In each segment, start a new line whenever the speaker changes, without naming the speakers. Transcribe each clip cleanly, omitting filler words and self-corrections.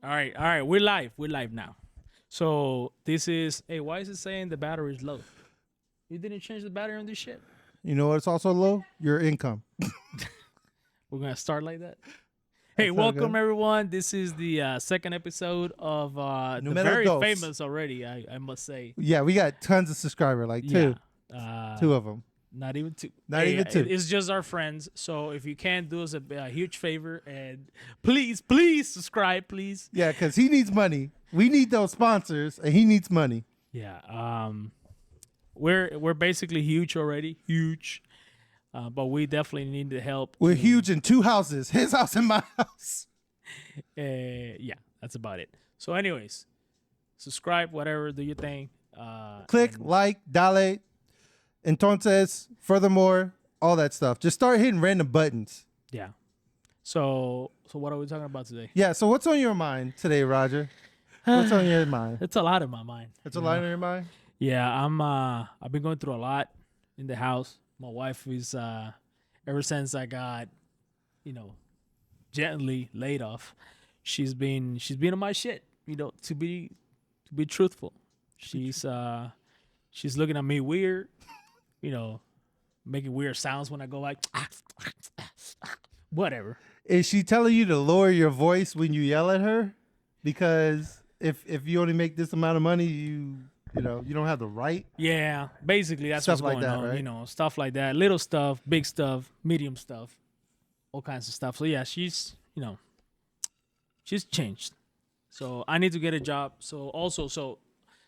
All right. We're live. We're live now. So this is. Hey, why is it saying the battery is low? You didn't change the battery on this shit.
You know what's also low? Your income.
We're gonna start like that. Hey,
how it
welcome
goes.
everyone. This is the second episode of the
Numero
very
dos.
famous already. I must say.
Yeah, we got tons of subscribers, like two.
Yeah.
Two of them.
Not even two.
Not even two.
It's just our friends. So if you can do us a huge favor and please subscribe, please.
Yeah, because he needs money. We need those sponsors, and he needs money.
Yeah. We're basically huge already, huge. But we definitely need the help.
We're huge in two houses, his house and my house.
Yeah, that's about it. So, anyways, subscribe, whatever, do your thing.
Click, like, dale, entonces, furthermore, all that stuff. Just start hitting random buttons.
Yeah. So what are we talking about today?
Yeah, so what's on your mind today, Roger? What's on your mind?
It's a lot in my mind.
It's a lot on your mind?
Yeah, I've been going through a lot in the house. My wife is ever since I got, gently laid off, she's been on my shit, to be truthful. She's looking at me weird, making weird sounds when I go like whatever.
Is she telling you to lower your voice when you yell at her? Because if you only make this amount of money, you don't have the right.
Yeah, basically that's
Stuff
what's
like
going
that,
on.
right?
Stuff like that, little stuff, big stuff, medium stuff, all kinds of stuff. So yeah, she's changed. So I need to get a job. So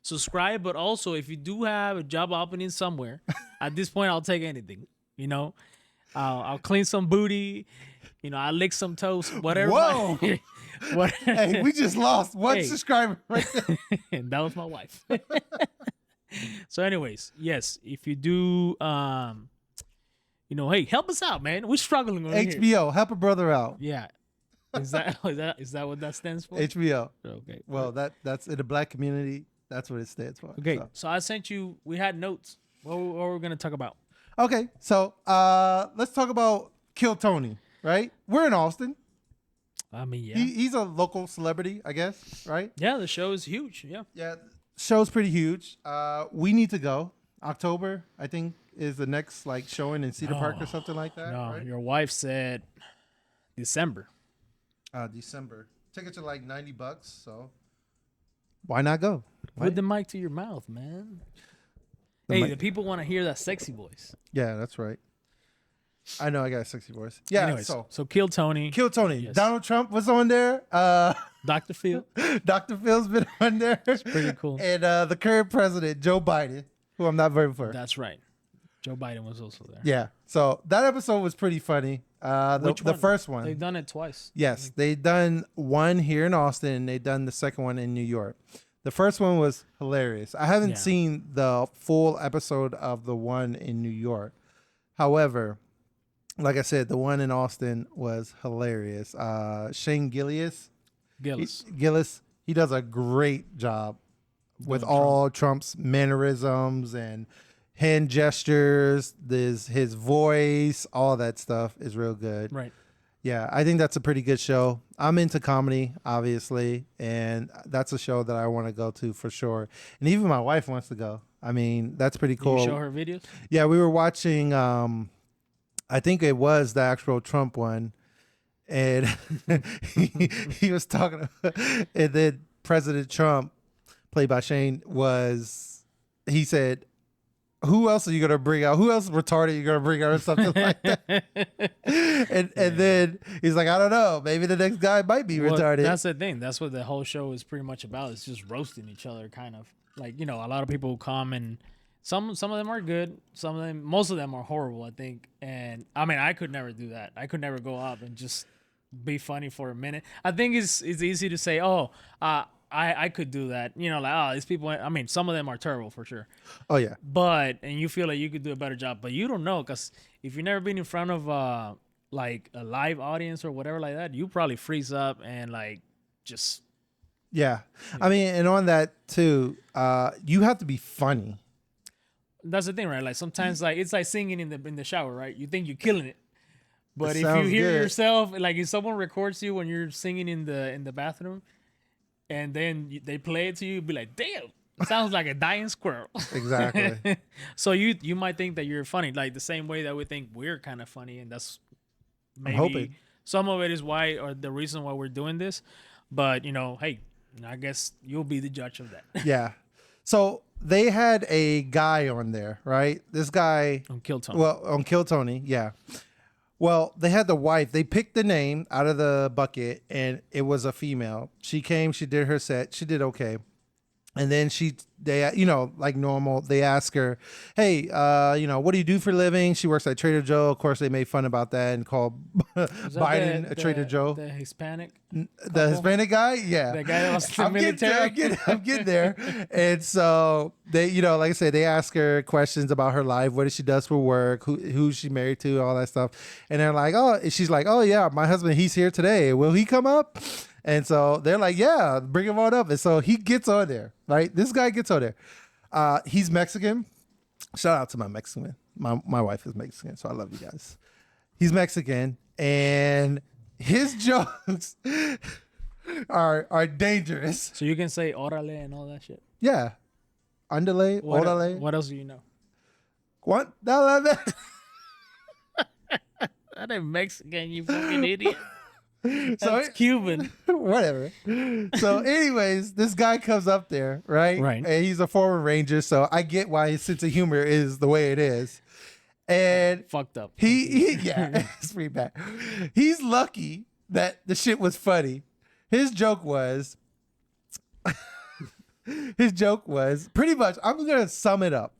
subscribe, but also if you do have a job opening somewhere, at this point I'll take anything. I'll clean some booty. I'll lick some toast. Whatever.
Whoa! Hey, we just lost one
Hey.
subscriber right there.
And that was my wife. So, anyways, yes, if you do, hey, help us out, man. We're struggling over here.
HBO, help a brother out.
Yeah. Is that what that stands for?
HBO.
Okay.
Well, that's in the black community. That's what it stands for.
Okay. So I sent you. We had notes. What we're gonna talk about?
Okay. So let's talk about Kill Tony. Right? We're in Austin.
I mean, yeah.
He's a local celebrity, I guess. Right?
Yeah. The show is huge. Yeah.
Yeah. Show's pretty huge. We need to go. October, I think, is the next showing in Cedar Park or something like that.
No,
right?
your wife said December.
December. Tickets are like $90, so why not go?
Put the mic to your mouth, man.
The
Hey,
mic-
the people want to hear that sexy voice.
Yeah, that's right. I know I got a sexy voice. Yeah,
Anyways,
so
so Kill Tony.
Kill Tony.
Yes.
Donald Trump was on there.
Dr. Phil.
Dr. Phil's been on there.
Pretty cool.
And the current president, Joe Biden, who I'm not voting for.
That's right. Joe Biden was also there.
Yeah. So that episode was pretty funny.
Which
The
one?
first one.
They've done it twice.
Yes, they done one here in Austin, and they done the second one in New York. The first one was hilarious. I haven't
Yeah.
seen the full episode of the one in New York. However, like I said, the one in Austin was hilarious. Shane Gillis, he does a great job with all Trump's mannerisms and hand gestures. His voice, all that stuff is real good.
Right.
Yeah, I think that's a pretty good show. I'm into comedy, obviously, and that's a show that I want to go to for sure. And even my wife wants to go. I mean, that's pretty cool.
You show her videos?
Yeah, we were watching, I think it was the actual Trump one, and he was talking, and then President Trump, played by Shane, he said, who else are you gonna bring out? Who else retarded are you gonna bring out or something like that? and then he's like, I don't know. Maybe the next guy might be retarded.
That's the thing. That's what the whole show is pretty much about. It's just roasting each other, kind of. Like, a lot of people come and some of them are good. Most of them are horrible, I think. And I mean, I could never do that. I could never go up and just be funny for a minute. I think it's easy to say, I could do that. These people, I mean, some of them are terrible for sure.
Oh, yeah.
And you feel like you could do a better job, but you don't know, because if you've never been in front of like a live audience or whatever like that, you probably freeze up and just.
Yeah. I mean, and on that too, you have to be funny.
That's the thing, right? Like sometimes it's like singing in the shower, right? You think you're killing it. But
It
if you
sounds
hear
good.
yourself, like if someone records you when you're singing in the bathroom, and then they play it to you, be like, damn, it sounds like a dying squirrel.
Exactly.
So you might think that you're funny, like the same way that we think we're kind of funny, and that's
I'm
maybe
hoping.
some of it is why, or the reason why we're doing this. But hey, I guess you'll be the judge of that.
Yeah. So they had a guy on there, right? This guy
On Kill Tony.
Well, on Kill Tony, yeah. Well, they had the wife. They picked the name out of the bucket, and it was a female. She came. She did her set. She did okay. And then they, like normal, they ask her, "Hey, what do you do for a living?" She works at Trader Joe. Of course, they made fun about that and called Biden a Trader Joe.
The Hispanic,
the Hispanic guy, yeah,
the guy that was in the military.
I'm getting there. And so they, like I said, they ask her questions about her life, what she does for work, who she married to, all that stuff. And they're like, oh, she's like, oh yeah, my husband, he's here today. Will he come up? And so they're like, yeah, bring him on up. And so he gets on there, right? This guy gets on there. He's Mexican. Shout out to my Mexican. My wife is Mexican, so I love you guys. He's Mexican, and his jokes are dangerous.
So you can say orale and all that shit.
Yeah. Andale, orale.
What else do you know?
What?
That ain't Mexican, you fucking idiot. That's Cuban.
Whatever. So anyways, this guy comes up there, right?
Right.
And he's a former Ranger, so I get why his sense of humor is the way it is. And
fucked up.
Yeah, it's pretty bad. He's lucky that the shit was funny. His joke was pretty much, I'm going to sum it up.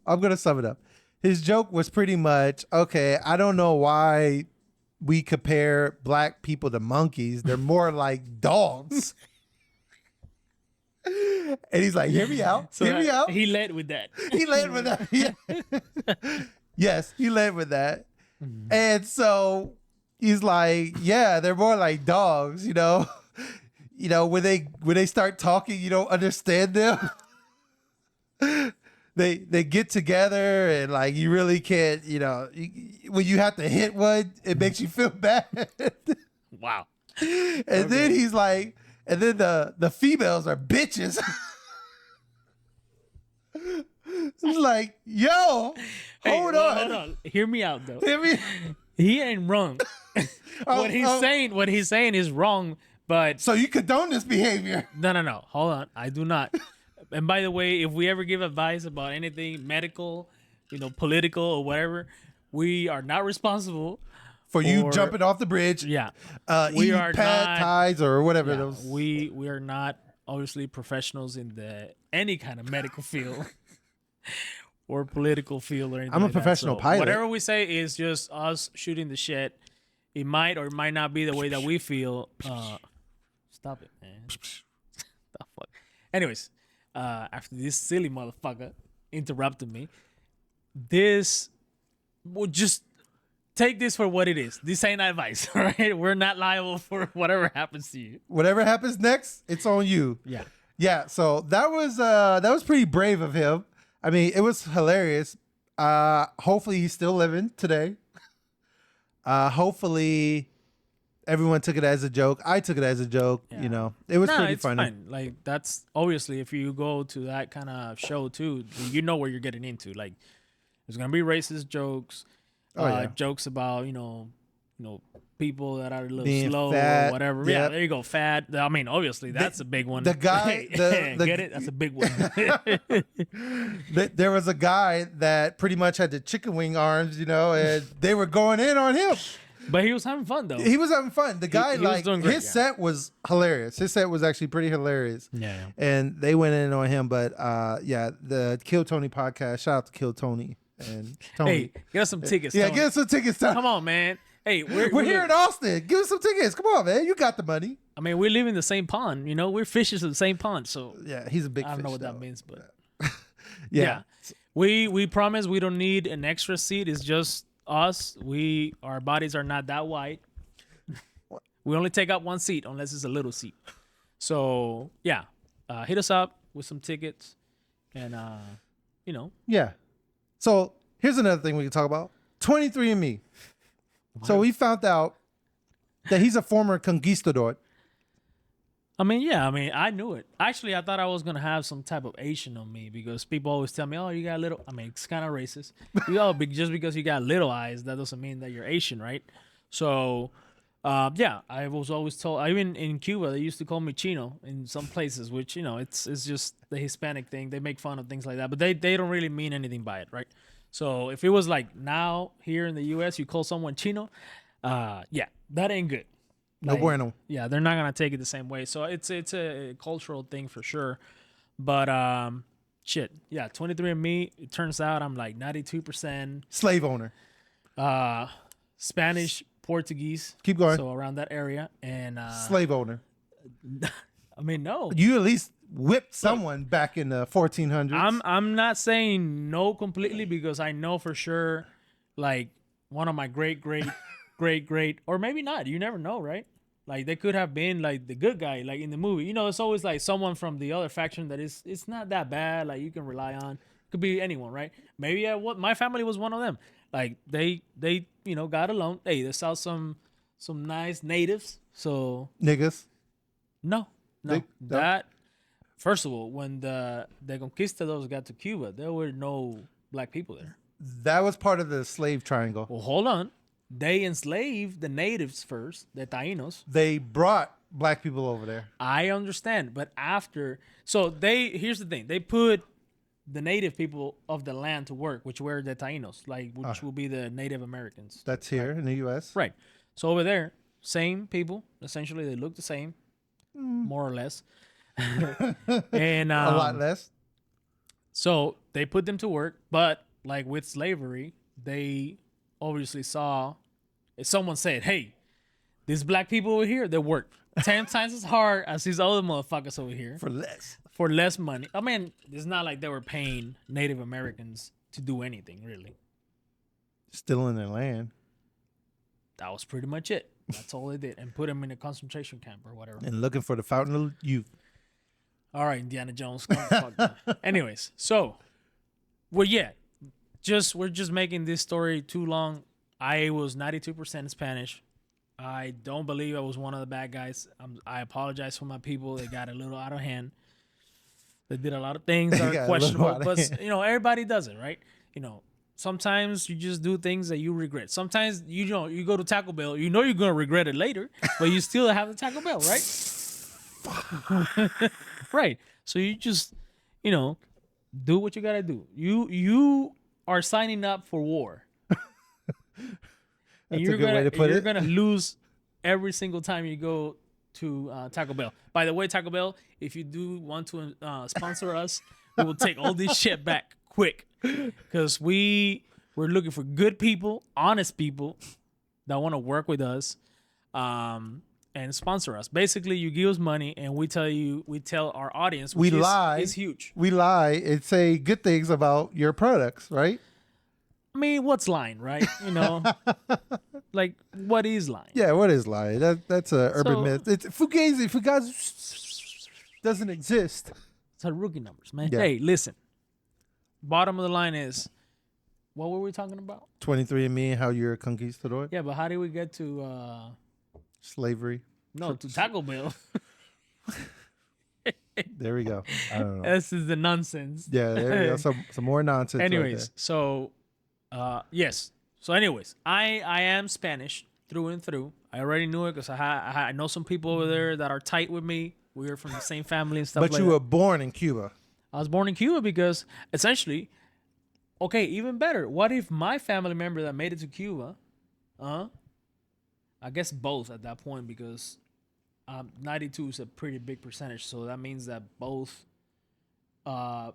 His joke was pretty much, okay, I don't know why we compare black people to monkeys. They're more like dogs. And he's like, hear me out.
He led with that.
Yeah. Yes, he led with that. Mm-hmm. And so he's like, yeah, they're more like dogs, when they start talking, you don't understand them. They get together and like you really can't, when you have to hit one, it makes you feel bad.
Wow.
And then he's like, and then the females are bitches. It's like, yo, hold on.
Hear me out though.
Hear me.
He ain't wrong. What he's saying is wrong, but
so you condone this behavior.
No. Hold on. I do not. And by the way, if we ever give advice about anything medical, political or whatever, we are not responsible
for you jumping off the bridge.
Yeah.
We are pad ties or whatever.
Yeah,
those.
We are not obviously professionals in any kind of medical field or political field or anything.
I'm a professional pilot.
Whatever we say is just us shooting the shit. It might or might not be the way that we feel. Stop it, man. The fuck. Anyways. After this silly motherfucker interrupted me, this will just take this for what it is. This ain't advice, all right? We're not liable for whatever happens to you.
Whatever happens next, it's on you.
Yeah.
Yeah. So that was pretty brave of him. I mean, it was hilarious. Hopefully he's still living today. Hopefully everyone took it as a joke. I took it as a joke.
Yeah.
It was pretty funny.
Fine. Like that's obviously if you go to that kind of show too, you know what you're getting into. Like there's gonna be racist jokes, jokes about people that are a little
being
slow
fat,
or whatever.
Yep.
Yeah, there you go. Fat. I mean, obviously that's a big one.
The guy,
get it? That's a big one.
There was a guy that pretty much had the chicken wing arms, and they were going in on him.
But he was having fun though.
He was having fun. The guy,
he was doing great,
his set was hilarious. His set was actually pretty hilarious.
Yeah.
And they went in on him. But the Kill Tony podcast. Shout out to Kill Tony and Tony.
Hey, get us some tickets.
Yeah,
Tony.
get us some tickets. Tony.
Come on, man. Hey, we're
here in Austin. Give us some tickets. Come on, man. You got the money.
I mean, we live in the same pond. We're fishes in the same pond. So
yeah, he's a big.
I don't
fish,
know what
though.
that means, but
yeah.
We promise we don't need an extra seat. It's just us. Our bodies are not that wide. We only take up one seat unless it's a little seat. So yeah, hit us up with some tickets, and
Yeah. So here's another thing we can talk about: 23andMe. So we found out that he's a former conquistador.
I mean, yeah, I mean, I knew it. Actually, I thought I was gonna have some type of Asian on me because people always tell me, "Oh, you got little." I mean, it's kind of racist. Just because you got little eyes, that doesn't mean that you're Asian, right? So, yeah, I was always told. Even in Cuba, they used to call me Chino in some places, which it's just the Hispanic thing. They make fun of things like that, but they don't really mean anything by it, right? So if it was like now here in the U.S., you call someone Chino, yeah, that ain't good.
No
Like,
bueno.
yeah, they're not gonna take it the same way. So it's a cultural thing for sure. But shit, yeah, 23andMe. It turns out I'm like 92%
Slave owner.
Spanish, Portuguese.
Keep going.
So around that area, and
Slave owner.
I mean, no,
You at least whipped someone back in the 1400s.
I'm not saying no completely because I know for sure, like one of my great, or maybe not. You never know, right? Like they could have been like the good guy, like in the movie. It's always like someone from the other faction that it's not that bad. Like you can rely on. Could be anyone, right? Maybe what my family was one of them. Like they got along. Hey, they saw some nice natives. So
Niggas.
no,
No.
that first of all, when the conquistadors got to Cuba, there were no black people there.
That was part of the slave triangle.
Well, hold on. They enslaved the natives first, the Taínos.
They brought black people over there.
I understand, but here's the thing: they put the native people of the land to work, which were the Taínos, which will be the Native Americans.
That's here in the U.S.
Right. So over there, same people. Essentially, they look the same, more or less, and
A lot less.
So they put them to work, but like with slavery, they obviously saw if someone said, "Hey, these black people over here, they work 10 times as hard as these other motherfuckers over here
For less.
money." I mean, it's not like they were paying Native Americans to do anything, really.
Still in their land.
That was pretty much it. That's all they did, and put them in a concentration camp or whatever.
And looking for the fountain of youth.
All right, Indiana Jones. Come the fuck down. Anyways, so, well, yeah, we're just making this story too long. I was 92% Spanish. I don't believe I was one of the bad guys. I apologize for my people. They got a little out of hand. They did a lot of things that are questionable, but everybody does it, right? Sometimes you just do things that you regret. Sometimes you go to Taco Bell, you're gonna regret it later, but you still have the Taco Bell, right? Right. So you just, do what you gotta do. You are signing up for war.
That's a good way to put it.
You're gonna lose every single time you go to Taco Bell. By the way, Taco Bell, if you do want to sponsor us, we will take all this shit back quick, because we're looking for good people, honest people that want to work with us, and sponsor us. Basically, you give us money, and we tell our audience, which is huge.
We lie and say good things about your products, right?
I mean, what's lying, right? Like, what is lying?
Yeah, what is lying? That's a urban myth. It's Fugazi. Fugazi doesn't exist.
It's our rookie numbers, man.
Yeah.
Hey, listen. Bottom of the line is, what were we talking about?
23andMe and how you're a conquistador.
Yeah, but how did we get to
Slavery.
to Taco Bell?
There we go. I don't know.
This is the nonsense.
Yeah, there we go. Some more nonsense.
Anyways,
right
so yes. So anyways, I am Spanish through and through. I already knew it because I know some people over there that are tight with me. We're from the same family and stuff
but
like
you
that.
were born in Cuba.
I was born in Cuba because essentially, okay, even better. What if my family member that made it to Cuba, I guess both at that point, because 92 is a pretty big percentage. So that means that both, the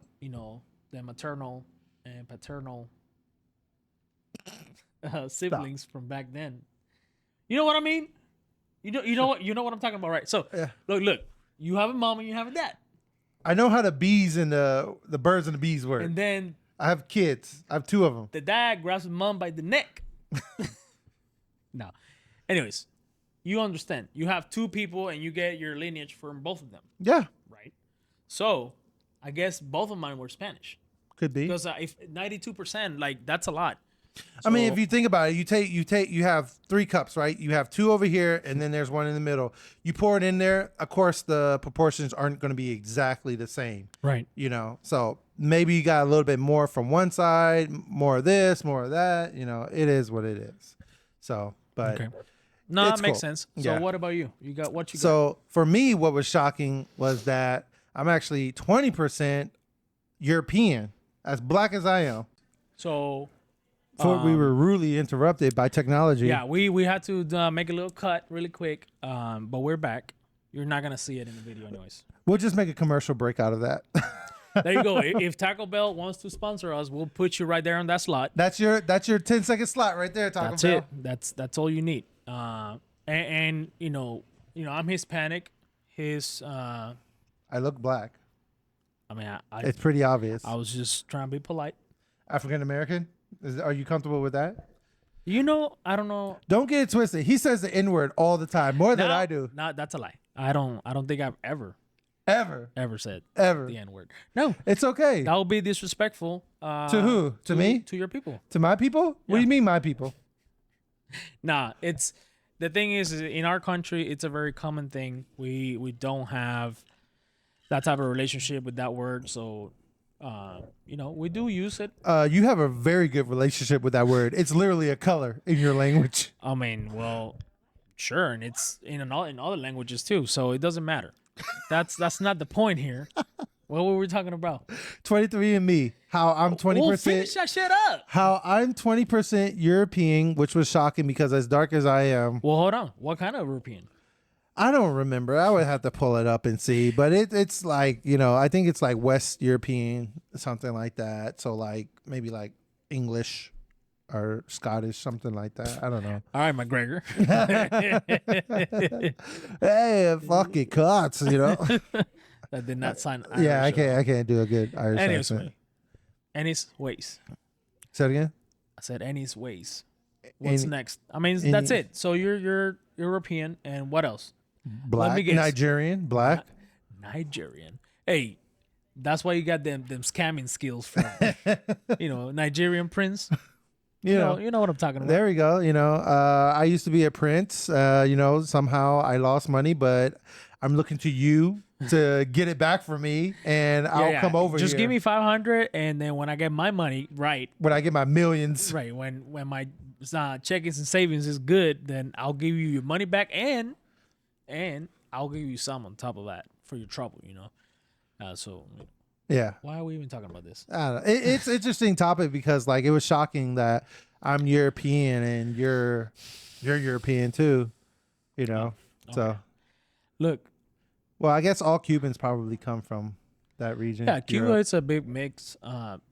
maternal and paternal siblings from back then. You know what I mean? You know what I'm talking about, right? So
Yeah.
look, you have a mom and you have a dad.
I know how the bees and the birds and the bees work.
And then
I have kids. I have two of them.
the dad grabs his mom by the neck. No. Anyways, you understand. You have two people and you get your lineage from both of them,
Yeah,
right? So I guess both of mine were Spanish.
could be.
Because if 92%, like, that's a lot.
I mean, if
So-
you think about it, you have 3 cups, right? You have 2 over here, and then there's 1 in the middle. You pour it in there. Of course, the proportions aren't going to be exactly the same,
right.
you know. So maybe you got a little bit more from one side, more of this, more of that. You know, it is what it is. So, but
Okay. No,
it's
that makes
cool.
sense. So
Yeah.
what about you? You got what you got?
So for me, what was shocking was that I'm actually 20% European, as black as I am.
So
Before we were rudely interrupted by technology.
yeah, we had to make a little cut really quick. But we're back. You're not gonna see it in the video, anyways.
We'll just make a commercial break out of that.
There you go. If Taco Bell wants to sponsor us, we'll put you right there on that slot.
That's your 10-second slot right there, Taco
That's
Bell.
it. That's all you need. And you know, I'm Hispanic. I
look black.
mean,
It's pretty obvious.
I was just trying to be polite.
African American? Are you comfortable with that?
You know, I don't know.
Don't get it twisted. He says the N-word all the time, more than I do.
Not that's a lie. I don't think I've ever said
Ever.
the N-word. No.
It's okay.
That would be disrespectful.
To who? To me?
To your people.
To my people? What do you mean, my people?
Nah, it's the thing is in our country, it's a very common thing. We don't have that type of relationship with that word, so we do use it.
You have a very good relationship with that word. It's literally a color in your language.
I mean, well, sure, and it's in other languages too, so it doesn't matter. That's not the point here. What were we talking about?
23andMe. How I'm 20%.
Well, finish that shit up.
How I'm 20% European, which was shocking because as dark as I am,
Well, hold on. What kind of European?
I don't remember. I would have to pull it up and see, but it's like, I think it's like West European, something like that. So like maybe like English or Scottish, something like that. I don't know.
All right, McGregor.
Hey, fuck it, cuts,
That did not sign Irish.
Yeah, I can't do a good Irish accent.
Anyways.
Say it again.
I said anyways. What's next? I mean, that's it. So you're European, and what else?
Black,
Let me guess.
Nigerian, black.
Nigerian. Hey, that's why you got them scamming skills from Nigerian prince. You know what I'm talking about.
There we go. I used to be a prince. Somehow I lost money, but I'm looking to you to get it back for me, and I'll come over.
Just
here.
give me 500, and then when I get my money right,
when I get my millions,
right, when my checkings and savings is good, then I'll give you your money back, and I'll give you some on top of that for your trouble. So
yeah.
Why are we even talking about this?
I don't know. It's an interesting topic because like it was shocking that I'm European and you're European too.
Okay.
So
Look.
Well, I guess all Cubans probably come from that region.
Yeah, Cuba,
Europe.
it's a big mix.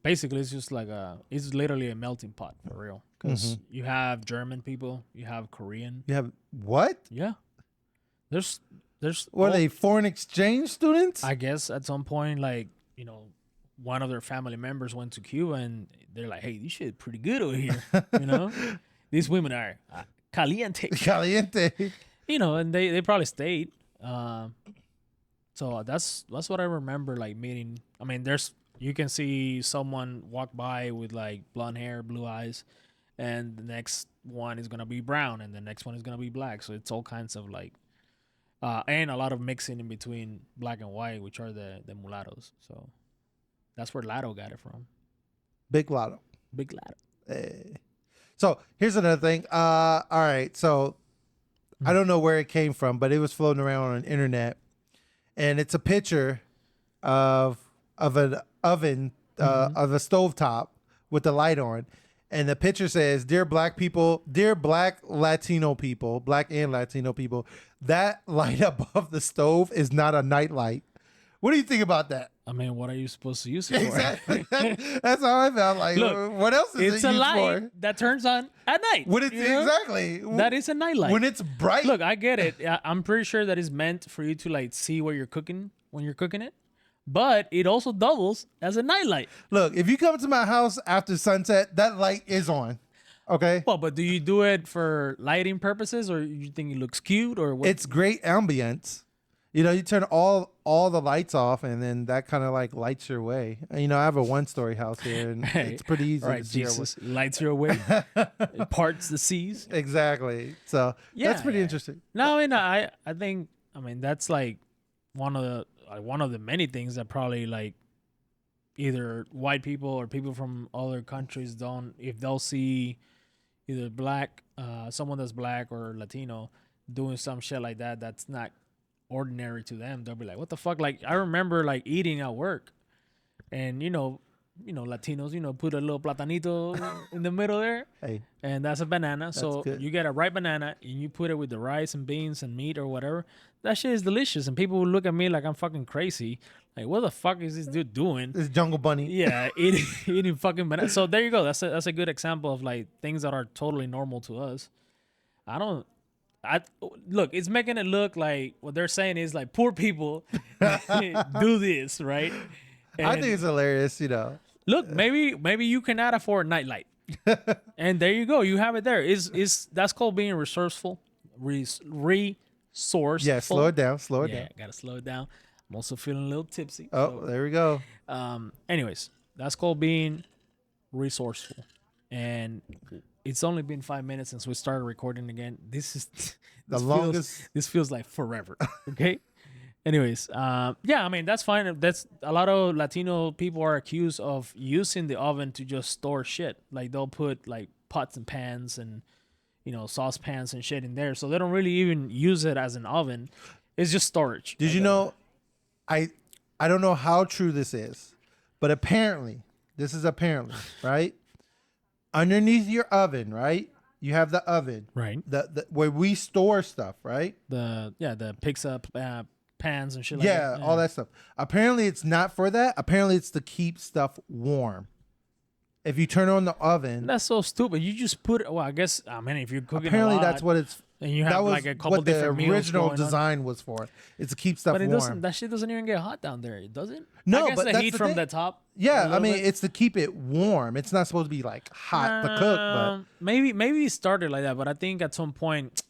Basically, it's just like it's literally a melting pot for real. Because you have German people, you have Korean.
You have what?
Yeah. There's.
What are they, foreign exchange students?
I guess at some point, like, one of their family members went to Cuba and they're like, hey, this shit pretty good over here. These women are caliente.
Caliente.
And they probably stayed. So that's what I remember, like, meeting. I mean, you can see someone walk by with like blonde hair, blue eyes, and the next one is gonna be brown, and the next one is gonna be black. So it's all kinds of like, and a lot of mixing in between black and white, which are the mulattoes. So that's where Lotto got it from.
Big Lotto.
Big Lotto.
Hey. So here's another thing. All right. So I don't know where it came from, but it was floating around on the internet, and it's a picture of an oven, of a stovetop with the light on, and the picture says, "Dear black people, dear black Latino people, black and Latino people, that light above the stove is not a night light." What do you think about that?
I mean, what are you supposed to use it for?
Exactly. That's how I felt. Like,
Look,
what else is
it's
it
a
used
light
for?
that turns on at night.
When it's exactly
That is a night light.
when it's bright.
Look, I get it. I'm pretty sure that is meant for you to like see what you're cooking when you're cooking it, but it also doubles as a night light.
Look, if you come to my house after sunset, that light is on. Okay.
Well, but do you do it for lighting purposes, or you think it looks cute, or what?
It's great ambience. You know, you turn all the lights off, and then that kind of like lights your way. And, you know, I have a 1-story house here, and it's pretty easy
Right,
to see
Jesus lights your way, it parts the seas.
Exactly. So that's pretty interesting.
No, I mean, I think, I mean, that's like one of the many things that probably like either white people or people from other countries don't, if they'll see either black, someone that's black or Latino doing some shit like that, that's not ordinary to them. They'll be like, what the fuck? Like, I remember like eating at work, and Latinos, put a little platanito in the middle there,
Hey,
and that's a banana. So
good.
you get a ripe banana and you put it with the rice and beans and meat or whatever. That shit is delicious, and people will look at me like I'm fucking crazy. Like, what the fuck is this dude doing?
This Jungle Bunny.
Yeah, eating fucking banana. So there you go. That's a good example of like things that are totally normal to us. Look, it's making it look like what they're saying is like poor people do this, right?
I think it's hilarious,
Look, maybe you cannot afford a nightlight. And there you go. You have it there. That's called being resourceful. Resourceful.
Yeah, slow it down.
Yeah, gotta slow it down. I'm also feeling a little tipsy.
Oh, there we go.
Anyways, that's called being resourceful. And it's only been 5 minutes since we started recording again. This
longest.
This feels like forever. Okay. Anyways, yeah, I mean, that's fine. That's a lot of Latino people are accused of using the oven to just store shit. Like they'll put like pots and pans and saucepans and shit in there, so they don't really even use it as an oven. It's just storage.
Did you know? I don't know how true this is, but apparently, right? Underneath your oven, right? You have the oven,
right?
The where we store stuff, right?
The picks up pans and shit like that.
Yeah, all that stuff. Apparently, it's not for that. Apparently, it's to keep stuff warm. If you turn on the oven,
that's so stupid. You just put it. Well, I guess if you're cooking,
apparently
a lot,
that's what it's.
And you have like a couple different meals.
The original
going on.
design was for. It's to keep stuff warm.
But that shit doesn't even get hot down there, does it?
No,
I guess
but
the
that's
heat
the
from
thing.
the top.
Yeah, I mean, it's to keep it warm. It's not supposed to be like hot to cook, but
maybe it started like that. But I think at some point,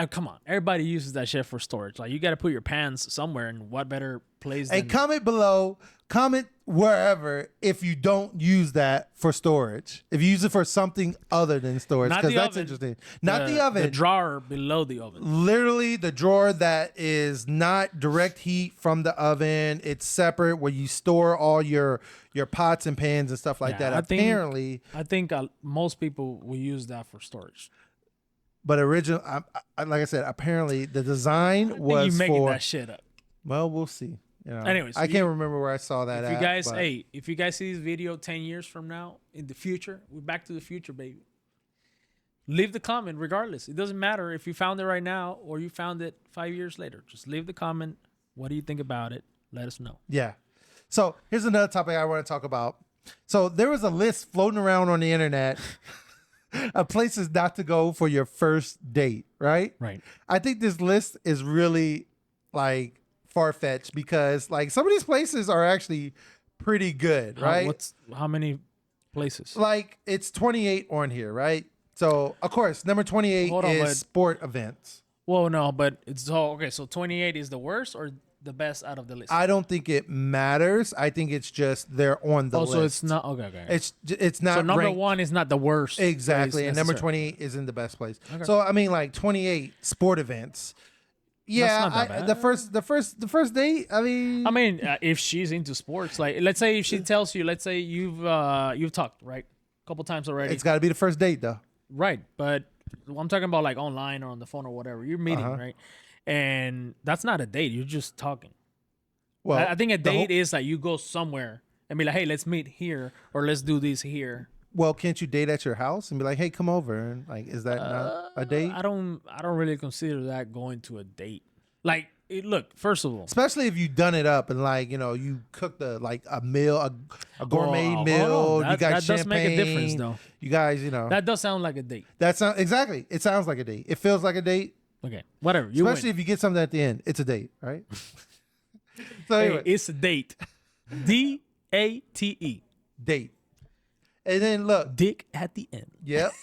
come on, everybody uses that shit for storage. Like you got to put your pans somewhere, and what better place?
Hey, comment below. Comment wherever if you don't use that for storage. If you use it for something other than storage, because that's interesting. Not the oven.
The drawer below the oven.
Literally the drawer that is not direct heat from the oven. It's separate where you store all your pots and pans and stuff like that. I think
most people will use that for storage.
But like I said, apparently the design was
you making that shit up.
Well, we'll see.
Anyways,
I can't remember where I saw that.
If you guys see this video 10 years from now in the future, we're back to the future, baby. Leave the comment regardless. It doesn't matter if you found it right now or you found it 5 years later. Just leave the comment. What do you think about it? Let us know.
Yeah. So here's another topic I want to talk about. So there was a list floating around on the internet of places not to go for your first date, right?
Right.
I think this list is really like far-fetched because like some of these places are actually pretty good, right?
How many places?
Like it's 28 on here, right? So of course, number 28 is sport events.
Well, no, but it's all okay. So 28 is the worst or the best out of the list?
I don't think it matters. I think it's just they're on the list.
So it's not okay.
It's not.
So number
ranked.
1 is not the worst.
Exactly, and number 28 isn't the best place.
Okay.
So I mean, like 28 sport events. Yeah, the first date. I mean,
if she's into sports, like let's say if she tells you, let's say you've talked right a couple times already.
It's got to be the first date though.
Right, but I'm talking about like online or on the phone or whatever. You're meeting, right? And that's not a date. You're just talking. Well, I think a date is like you go somewhere and be like, hey, let's meet here or let's do this here.
Well, can't you date at your house and be like, hey, come over? And like, is that not a date?
I don't really consider that going to a date. Like, look, first of all,
especially if you done it up and like, you cooked a meal, a gourmet meal. You got
that
champagne.
Does make a difference, though.
You guys,
that does sound like a date.
Exactly. It sounds like a date. It feels like a date.
Okay, whatever.
Especially if you get something at the end, it's a date, right? So anyway.
Hey, it's a date. DATE.
Date. And then look,
dick at the end.
Yep.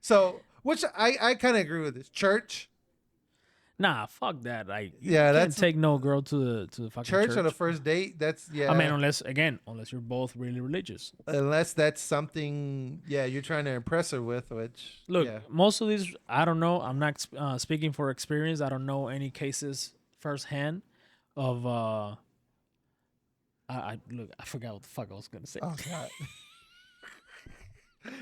So, which I kind of agree with this. Church.
Nah, fuck that. Like,
Yeah,
you can't
that's
take no girl to the fucking
church
church.
on a first date. That's
I mean, unless you're both really religious.
unless that's something. Yeah, you're trying to impress her with, which
Look,
yeah.
most of these, I don't know. I'm not speaking for experience. I don't know any cases firsthand of. I look. I forgot what the fuck I was gonna say.
Oh God.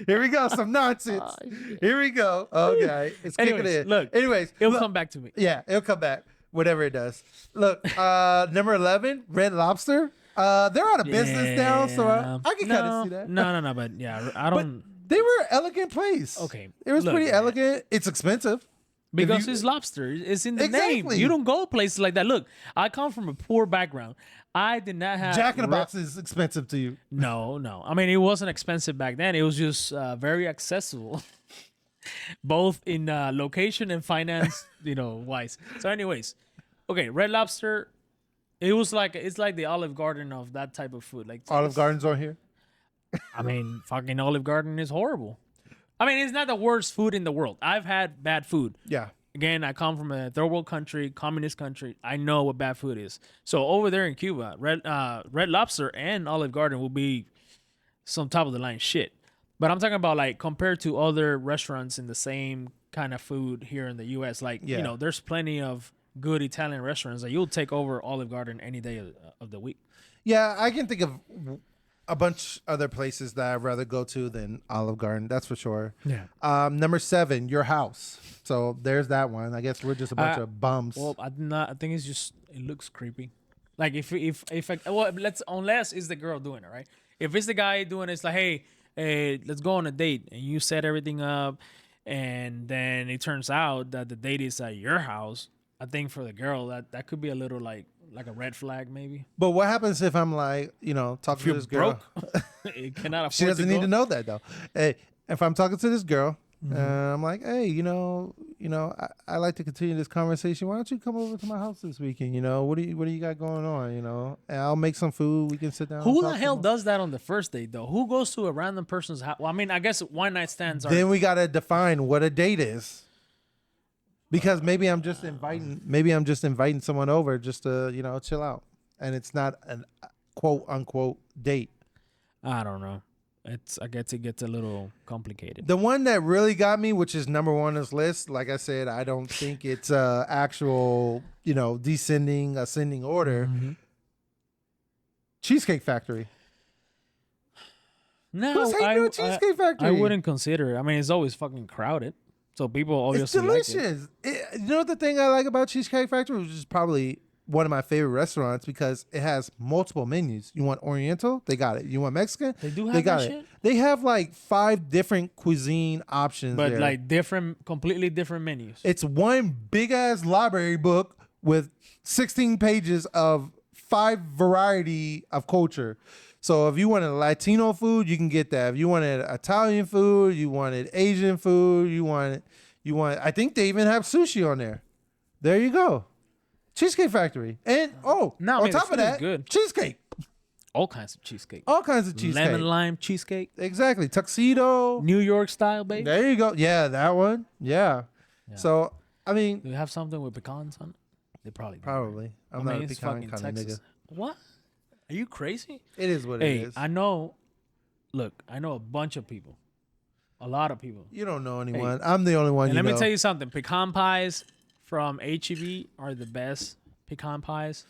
Here we go. Some nonsense. Here we go. Okay, it's kicking
Anyways,
in.
look,
Anyways,
It'll
look,
come back to me.
yeah, it'll come back. Whatever it does. Look, number 11, Red Lobster. They're out of business now, so I can kind of see that.
No. But yeah, I don't.
They were an elegant place.
Okay,
It was
look,
pretty elegant. It's expensive.
because
you-
it's lobster. It's in the name.
Exactly.
You don't go places like that. Look, I come from a poor background. I did not have
Jack in the Box is expensive to you.
No. I mean, it wasn't expensive back then. It was just very accessible, both in location and finance, wise. So, anyways, okay, Red Lobster. It's like the Olive Garden of that type of food. Like
Olive Garden's on here.
I mean, fucking Olive Garden is horrible. I mean, it's not the worst food in the world. I've had bad food.
Yeah.
Again, I come from a third world country, communist country. I know what bad food is. So over there in Cuba, Red Lobster and Olive Garden will be some top of the line shit. But I'm talking about like compared to other restaurants in the same kind of food here in the U.S. Like
Yeah.
there's plenty of good Italian restaurants that you'll take over Olive Garden any day of the week.
Yeah, I can think of a bunch other places that I'd rather go to than Olive Garden. That's for sure.
Yeah.
Number 7, Your House. So there's that one. I guess we're just a bunch of bums.
Well, I think it's just it looks creepy. Like if unless it's the girl doing it, right? If it's the guy doing it, it's like, hey, let's go on a date, and you set everything up, and then it turns out that the date is at your house. I think for the girl that could be a little like a red flag maybe.
But what happens if I'm like, talking to
You're
this girl?
broke. It cannot afford.
She doesn't
to
need
go.
to know that though. Hey, if I'm talking to this girl, I'm like, hey, I like to continue this conversation. Why don't you come over to my house this weekend? What do you got going on? And I'll make some food. We can sit down.
Who
and
the
talk
hell
some more.
does that on the first date though? Who goes to a random person's house? Well, I mean, I guess one night stands are.
Then we gotta define what a date is. Because maybe I'm just inviting someone over just to chill out, and it's not an quote unquote date.
I don't know. I guess it gets a little complicated.
The one that really got me, which is number 1 on this list, like I said, I don't think it's actual ascending order.
Mm-hmm.
Cheesecake Factory.
No,
Who's hating on Cheesecake Factory?
I wouldn't consider it. I mean, it's always fucking crowded. So people
It's
obviously like it.
delicious. You know the thing I like about Cheesecake Factory, which is probably one of my favorite restaurants, because it has multiple menus. You want Oriental? They got it. You want Mexican?
They do have
They got
that
it.
shit?
They have like 5 different cuisine options
But
there.
like completely different menus.
It's one big ass library book with 16 pages of 5 variety of culture. So if you wanted Latino food, you can get that. If you wanted Italian food, you wanted Asian food, you want. I think they even have sushi on there. There you go, Cheesecake Factory, and
No, I
on
mean, the
top of
food is
that,
good.
cheesecake,
All kinds of cheesecake.
all kinds of cheesecake,
Lemon lime cheesecake.
exactly, tuxedo.
New York style, baby.
There you go. Yeah, that one. Yeah. So I mean,
Do they have something with pecans on it? They probably do.
probably. I'm not a
it's
pecan
fucking
kind of
Texas.
nigga.
What? Are you crazy?
It is what it
Hey,
is.
I know. Look, I know a bunch of people. A lot of people.
You don't know anyone. I'm the only one.
And
you
let me
know.
tell you something. Pecan pies from HEB are the best pecan pies.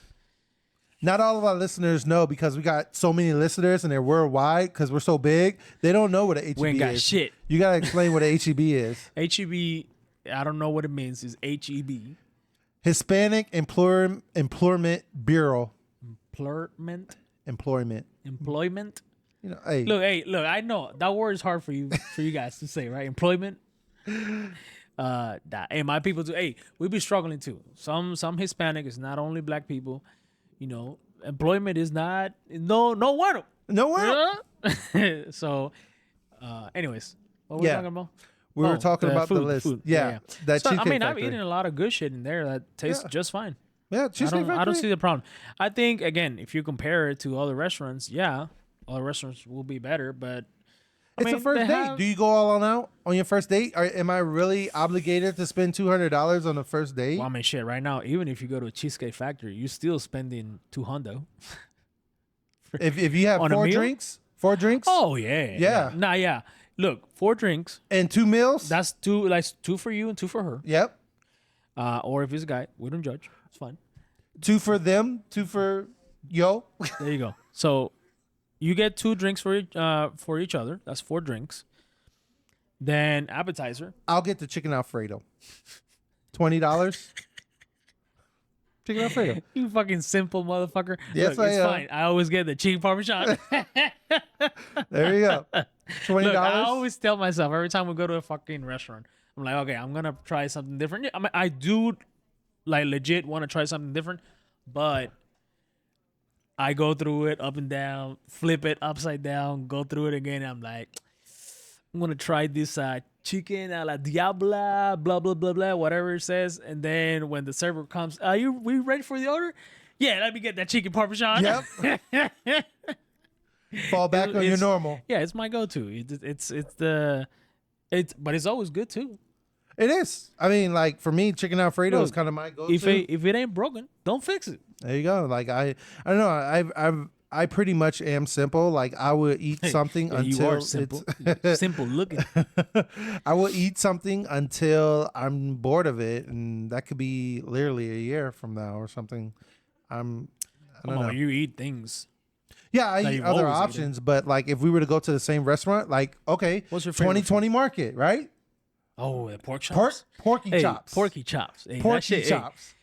Not all of our listeners know, because we got so many listeners and they're worldwide because we're so big. They don't know what a HEB
We ain't got
is.
shit.
You gotta explain what a HEB is.
HEB, I don't know what it means. Is HEB.
Hispanic Employment Bureau.
Employment.
Employment. Hey,
Look, I know that word is hard for you guys to say, right? Employment. Hey, my people too. Hey, we be struggling too. Some Hispanic is not only black people. Employment is not no bueno.
no one.
So, anyways, what were we
Yeah.
talking about?
We were talking about the list. Yeah, that
So, I
Cheesecake
mean, I've
Factory.
eaten a lot of good shit in there that tastes just fine.
Yeah, Cheesecake Factory.
I don't see the problem. I think again, if you compare it to other restaurants, yeah, other restaurants will be better, but
It's a first date. Do you go all out on your first date? Or am I really obligated to spend $200 on a first date?
Well, I mean, shit. Right now, even if you go to a Cheesecake Factory, you're still spending $200.
If you have
On a
four
meal?
drinks,
Oh yeah.
Yeah.
Nah, yeah. Look, 4 drinks.
and 2 meals.
That's 2, like 2 for you and 2 for her.
Yep.
Or if it's a guy, we don't judge. It's fine.
2 for them, 2 for yo.
There you go. So you get 2 drinks for each other. That's 4 drinks. Then appetizer.
I'll get the chicken Alfredo. $20. Chicken Alfredo.
You fucking simple motherfucker.
Yes,
Look,
I
it's
am.
fine. I always get the chicken parmesan.
There you go. $20.
Look, I always tell myself every time we go to a fucking restaurant, I'm like, okay, I'm gonna try something different. Yeah, I mean, I do like legit want to try something different, but I go through it up and down, flip it upside down, go through it again. And I'm like, I'm gonna try this chicken a la diabla, blah blah blah blah, whatever it says. And then when the server comes, we ready for the order? Yeah, let me get that chicken parmesan.
Yep. Fall back on your
It's-
normal.
Yeah, it's my go-to. But it's always good too.
It is. I mean, like for me, chicken Alfredo is
Look,
kind of my go-to.
If it ain't broken, don't fix it.
There you go. Like I don't know. I pretty much am simple. Like I will eat something
Yeah,
until
you are simple. Simple looking.
I will eat something until I'm bored of it, and that could be literally a year from now or something. I don't know.
You eat things.
Yeah, I
that
eat
you've
other
always
options, but like if we were to go to the same restaurant, like okay,
What's your favorite
2020 market, right?
Oh, the pork chops.
Porky
Hey,
chops.
porky chops. Hey, that
Porky
shit, hey,
chops.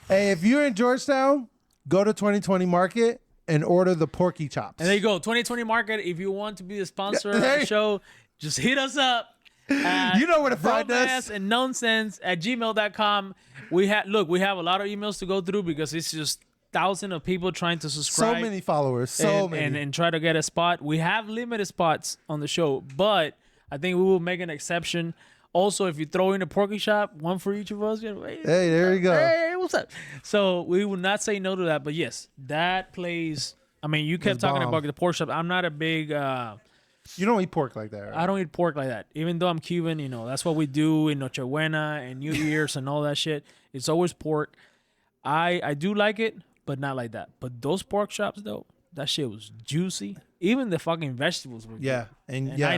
Hey, if you're in Georgetown, go to 2020 market and order the porky chops.
And there you go. 2020 Market. If you want to be the sponsor of
There
the
you-
show, just hit us up.
You know where to find us.
Bromance and Nonsense at gmail.com. We have a lot of emails to go through because it's just thousands of people trying to
So
subscribe.
many followers. So
and,
many.
and try to get a spot. We have limited spots on the show, but I think we will make an exception. Also, if you throw in a porky shop, one for each of us, hey,
There you go.
Hey, what's up? So we will not say no to that. But yes, that place. I mean, you kept
Was
talking
bomb.
about the pork shop. I'm not a big.
You don't eat pork like that, right?
I don't eat pork like that. Even though I'm Cuban, that's what we do in Nochebuena and New Year's and all that shit. It's always pork. I do like it, but not like that. But those pork chops, though, that shit was juicy. Even the fucking vegetables were good.
Yeah, and
And
yeah,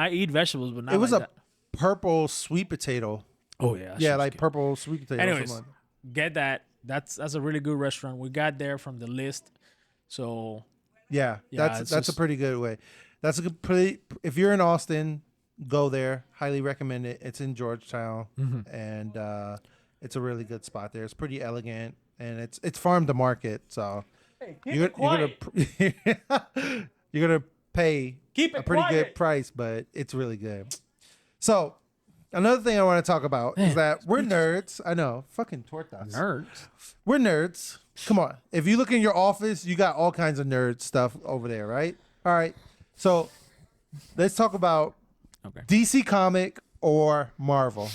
I eat vegetables, but not
it was
like
a
that.
purple sweet potato.
Oh, yeah. that
Yeah,
shit was
like
good.
purple sweet potato.
Anyways,
something like
get that. That's a really good restaurant. We got there from the list. So,
Yeah,
Yeah,
that's
it's
a
just-
pretty good way. That's a good pretty. If you're in Austin, go there. Highly recommend it. It's in Georgetown,
Mm-hmm.
and it's a really good spot there. It's pretty elegant, and it's farm to market. So you're gonna you're gonna pay
Keep it
a pretty
quiet.
good price, but it's really good. So another thing I want to talk about is that we're nerds. I know, fucking tortas.
nerds.
We're nerds. Come on. If you look in your office, you got all kinds of nerd stuff over there, right? All right. So let's talk about
Okay.
DC comic or Marvel.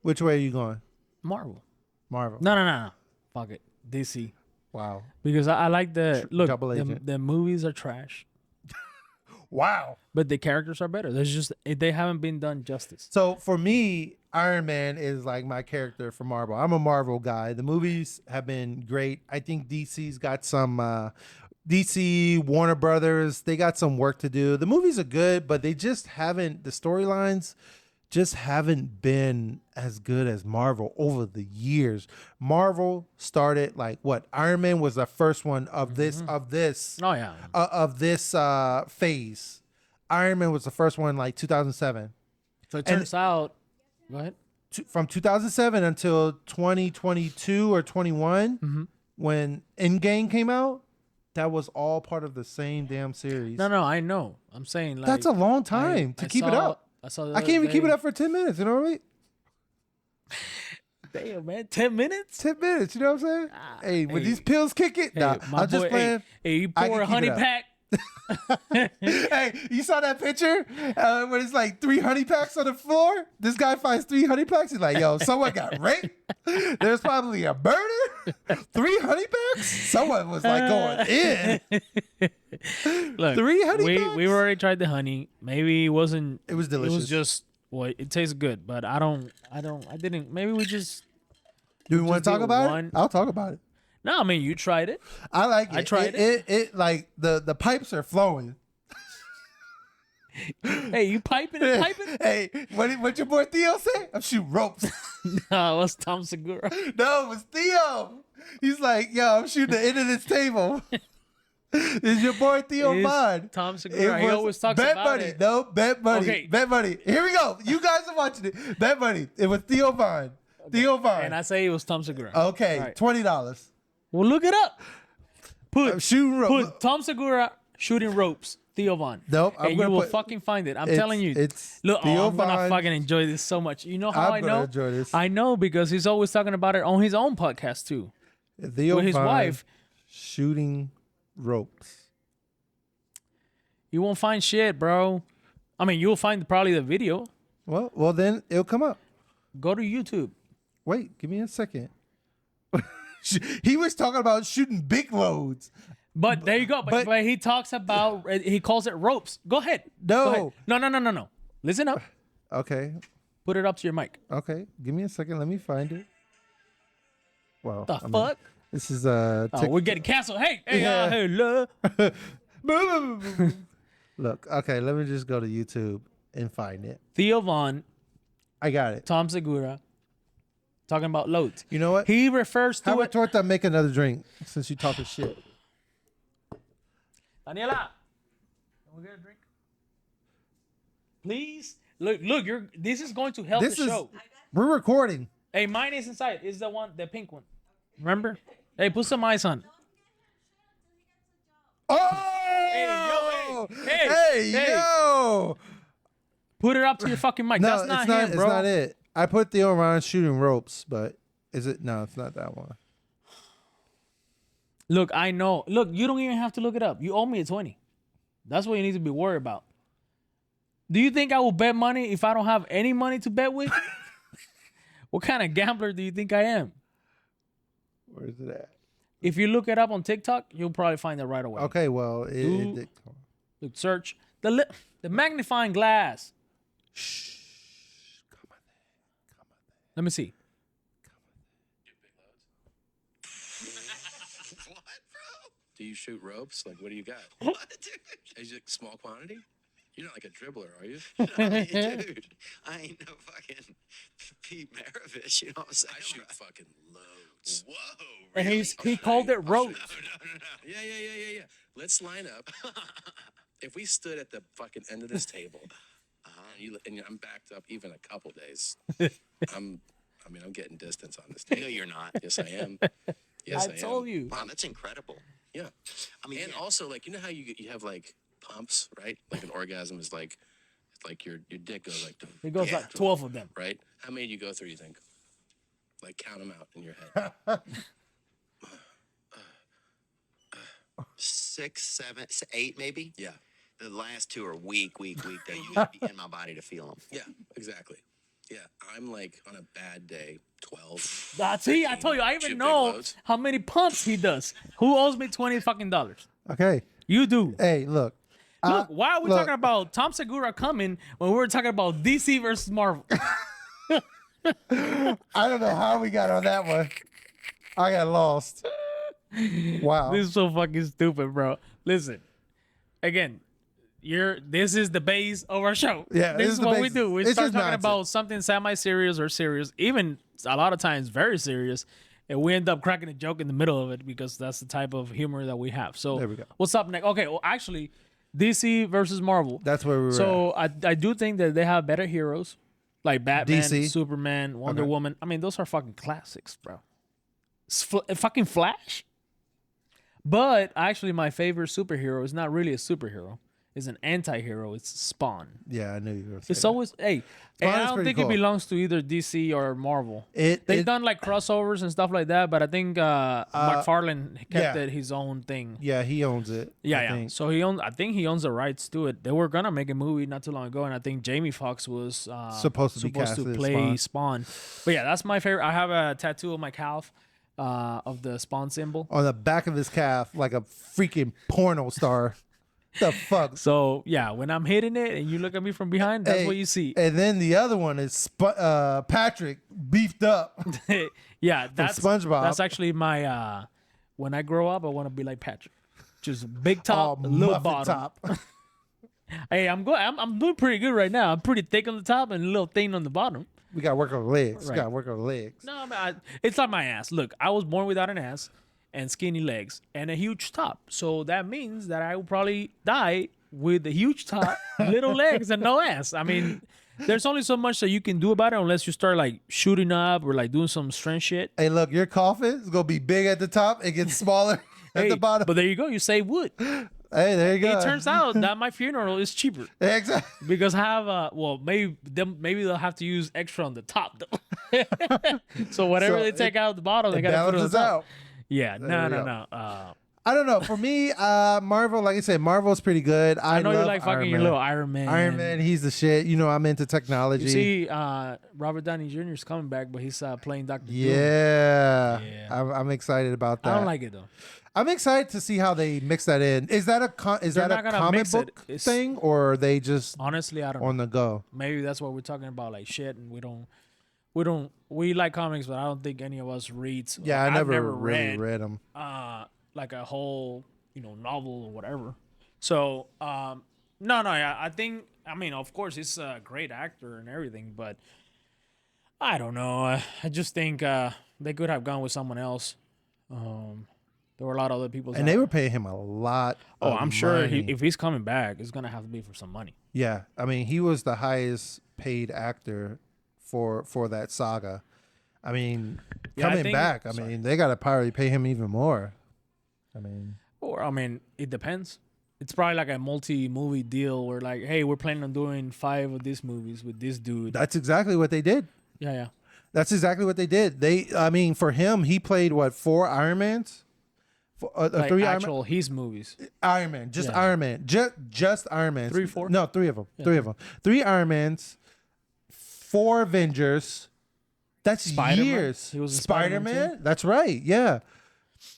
Which way are you going?
Marvel.
Marvel.
No. Fuck it. DC.
Wow.
Because I like
Double agent.
the movies are trash,
Wow.
but the characters are better. They haven't been done justice.
So for me, Iron Man is like my character for Marvel. I'm a Marvel guy. The movies have been great. I think DC's got some DC, Warner Brothers, they got some work to do. The movies are good, but they just haven't, the storylines just haven't been as good as Marvel over the years. Marvel started like what? Iron Man was the first one of this
Oh yeah.
of this phase. Iron Man was the first one like 2007.
So it turns out. Go ahead.
From 2007 until 2022 or 21
Mm-hmm.
when Endgame came out, that was all part of the same damn series.
No, I know. I'm saying like
That's a long time to keep it up.
I saw.
I can't even keep it up for 10 minutes, you know what I mean?
Damn, man, 10 minutes.
10 minutes, you know what I'm saying? Hey, when
hey.
these pills kick it, nah,
my
I'm just
boy,
playing.
Hey, you
I
pour a
can keep it
honey
up.
pack.
Hey, you saw that picture when it's like 3 honey packs on the floor? This guy finds 3 honey packs. He's like, yo, someone got raped. There's probably a murder. 3 honey packs? Someone was like going in.
Look,
3 honey packs?
we already tried the honey. Maybe it wasn't.
It was delicious.
It was just it tastes good, but I didn't. Maybe we just.
Do we want to talk about
one.
it? I'll talk about it.
No, I mean you tried it.
I like it.
I tried
it like the pipes are flowing.
Hey, you piping and piping?
Hey, what your boy Theo say? I'm shooting ropes.
No, it was Tom Segura.
No, it was Theo. He's like, yo, I'm shooting the end of this table. This is your boy Theo Vaughn.
Tom Segura. He always talks
Bet
about
Money.
it.
No, Bet Money.
Okay.
Bet Money. Here we go. You guys are watching it. Bet Money. It was Theo Vaughn. Okay. Theo Vaughn.
And I say it was Tom Segura.
Okay, right. $20.
Well, look it up.
Put shooting ropes.
Put Tom Segura shooting ropes. Theo Vaughn.
Nope.
And you will fucking find it. I'm telling you. Look, I'm gonna fucking enjoy this so much. You know how I know?
Enjoy this.
I know because he's always talking about it on his own podcast too.
Theo
with his
Vaughn
wife.
Shooting ropes.
You won't find shit, bro. I mean, you'll find probably the video.
Well, then it'll come up.
Go to YouTube.
Wait, give me a second. He was talking about shooting big loads.
But there you go. But he talks about, he calls it ropes. Go ahead.
No.
Go ahead. No. Listen up.
Okay.
Put it up to your mic.
Okay. Give me a second. Let me find it. Wow.
The fuck?
This is
we're getting canceled. Hey, look.
Look, okay, let me just go to YouTube and find it.
Theo Vaughn.
I got it.
Tom Segura. Talking about loads.
You know what?
He refers to
How
it.
about Torta make another drink since you talking shit?
Daniela, can we get a drink? Please? Look, this is going to help the show.
We're recording.
Hey, mine is inside. It's the pink one. Remember? Hey, put some ice on.
Oh!
Hey,
yo!
Put it up to your fucking mic.
No,
That's not him, bro.
It's not it. I put Theo Vaughn shooting ropes, but is it? No, it's not that one.
Look, I know. Look, you don't even have to look it up. You owe me a 20. That's what you need to be worried about. Do you think I will bet money if I don't have any money to bet with? What kind of gambler do you think I am?
Where is it at?
If you look it up on TikTok, you'll probably find it right away.
Okay, well,
Look, search the magnifying glass.
Shh. Come on.
Let me see.
What, bro? Do you shoot ropes? Like, what do you got?
What, dude?
Is it small quantity? You're not like a dribbler, are you?
Dude, I ain't no fucking Pete Maravich, you know what I'm saying?
I shoot fucking loads.
Whoa,
And
really?
he called it ropes.
No.
Yeah. Let's line up. If we stood at the fucking end of this table, and I'm backed up even a couple days, I'm getting distance on this table.
No, you're not.
Yes, I am. Yes, I am.
told you.
Wow, that's incredible.
Yeah.
I mean,
And also, like, you know how you have like pumps, right? Like an orgasm is like, it's like your dick goes like,
It goes like 12 of them.
right? How many do you go through, you think? Like, count them out in your head.
6, 7, 8 maybe?
Yeah.
The last 2 are weak that you gotta be in my body to feel them.
Yeah, exactly. Yeah, I'm like on a bad day, 12.
That's he. I told you. I
Shoot
even
big
know
loads.
how many pumps he does. Who owes me $20 fucking dollars?
Okay.
You do.
Hey, look.
Look, why are we
look.
talking about Tom Segura coming when we were talking about DC versus Marvel?
I don't know how we got on that one. I got lost. Wow.
This is so fucking stupid, bro. Listen, again, this is the base of our show.
Yeah,
this is
the
what we
basis.
do. We
It's
start
just
talking
nonsense.
about something semi-serious or serious, even a lot of times very serious, and we end up cracking a joke in the middle of it because that's the type of humor that we have. So
There we go.
What's up next? Okay, well, actually, DC versus Marvel.
That's where we were
So I do think that they have better heroes, like Batman,
DC?
Superman, Wonder
Okay.
Woman. I mean, those are fucking classics, bro. Fucking Flash. But actually, my favorite superhero is not really a superhero. It's an anti-hero. It's Spawn.
Yeah, I knew you were going to say
It's
that.
always and
Spawn
I
is
don't
pretty
think
cool.
it belongs to either DC or Marvel.
It
They've done like crossovers and stuff like that, but I think McFarlane kept
yeah.
it his own thing.
Yeah, he owns it. I think.
So I think he owns the rights to it. They were gonna make a movie not too long ago, and I think Jamie Foxx was
Supposed to be cast as
play Spawn. But yeah, that's my favorite. I have a tattoo of my calf of the spawn symbol.
On the back of his calf, like a freaking porno star. The fuck?
So yeah, when I'm hitting it and you look at me from behind, that's
Hey,
what you see.
And then the other one is Patrick beefed up.
Yeah, that's
SpongeBob.
That's actually my. When I grow up, I want to be like Patrick, just big top, little
muffin
bottom.
top.
Hey, I'm doing pretty good right now. I'm pretty thick on the top and a little thin on the bottom.
We gotta work on the legs.
Right.
We gotta work on the legs.
No, it's not my ass. Look, I was born without an ass and skinny legs and a huge top. So that means that I will probably die with a huge top, little legs, and no ass. I mean, there's only so much that you can do about it unless you start like shooting up or like doing some strength shit.
Hey, look, your coffin is gonna be big at the top. It gets smaller at the bottom.
But there you go. You save wood.
Hey, there you go.
It turns out that my funeral is cheaper
Exactly.
because I have maybe they'll have to use extra on the top though. So whatever
So
they take out the bottom, they
It
gotta put it on
balances
the top.
out.
Yeah,
There we go.
no.
I don't know. For me, Marvel, like I said, Marvel's pretty good.
I know you
love
like fucking
Iron
your
Man.
little Iron Man.
Iron Man, he's the shit. You know, I'm into technology.
You see, Robert Downey Jr. is coming back, but he's playing Doctor Doom.
Yeah.
Yeah.
I'm excited about that.
I don't like it though.
I'm excited to see how they mix that in. Is that a
They're not gonna
comic
mix it.
book
It's-
thing, or are they just
Honestly, I don't know.
on the go?
Maybe that's what we're talking about, like shit, and we like comics, but I don't think any of us reads.
Yeah, I
I've
never really read them.
like a whole novel or whatever. So no, I think, I mean, of course he's a great actor and everything, but I don't know. I just think they could have gone with someone else. There were a lot of other people,
And they were paying him a lot.
Oh,
of
I'm sure
money.
if he's coming back, it's gonna have to be for some money.
Yeah, I mean, he was the highest paid actor for that saga. I mean,
Yeah, I
coming
think-
back, I
sorry.
mean, they got to probably pay him even more. I mean,
Or I mean, it depends. It's probably like a multi-movie deal where like, hey, we're planning on doing 5 of these movies with this dude.
that's exactly what they did.
Yeah.
That's exactly what they did. I mean, for him, he played what, 4 Iron Mans?
Like
3
actual his movies.
Iron Man, just
Yeah.
Iron Man, just Iron Man.
3, 4?
No, 3 of them. 3 of them. 3 Iron Mans, 4 Avengers. That's
Spider-Man?
years.
He was in Spider-Man
Spider-Man. That's right. Yeah,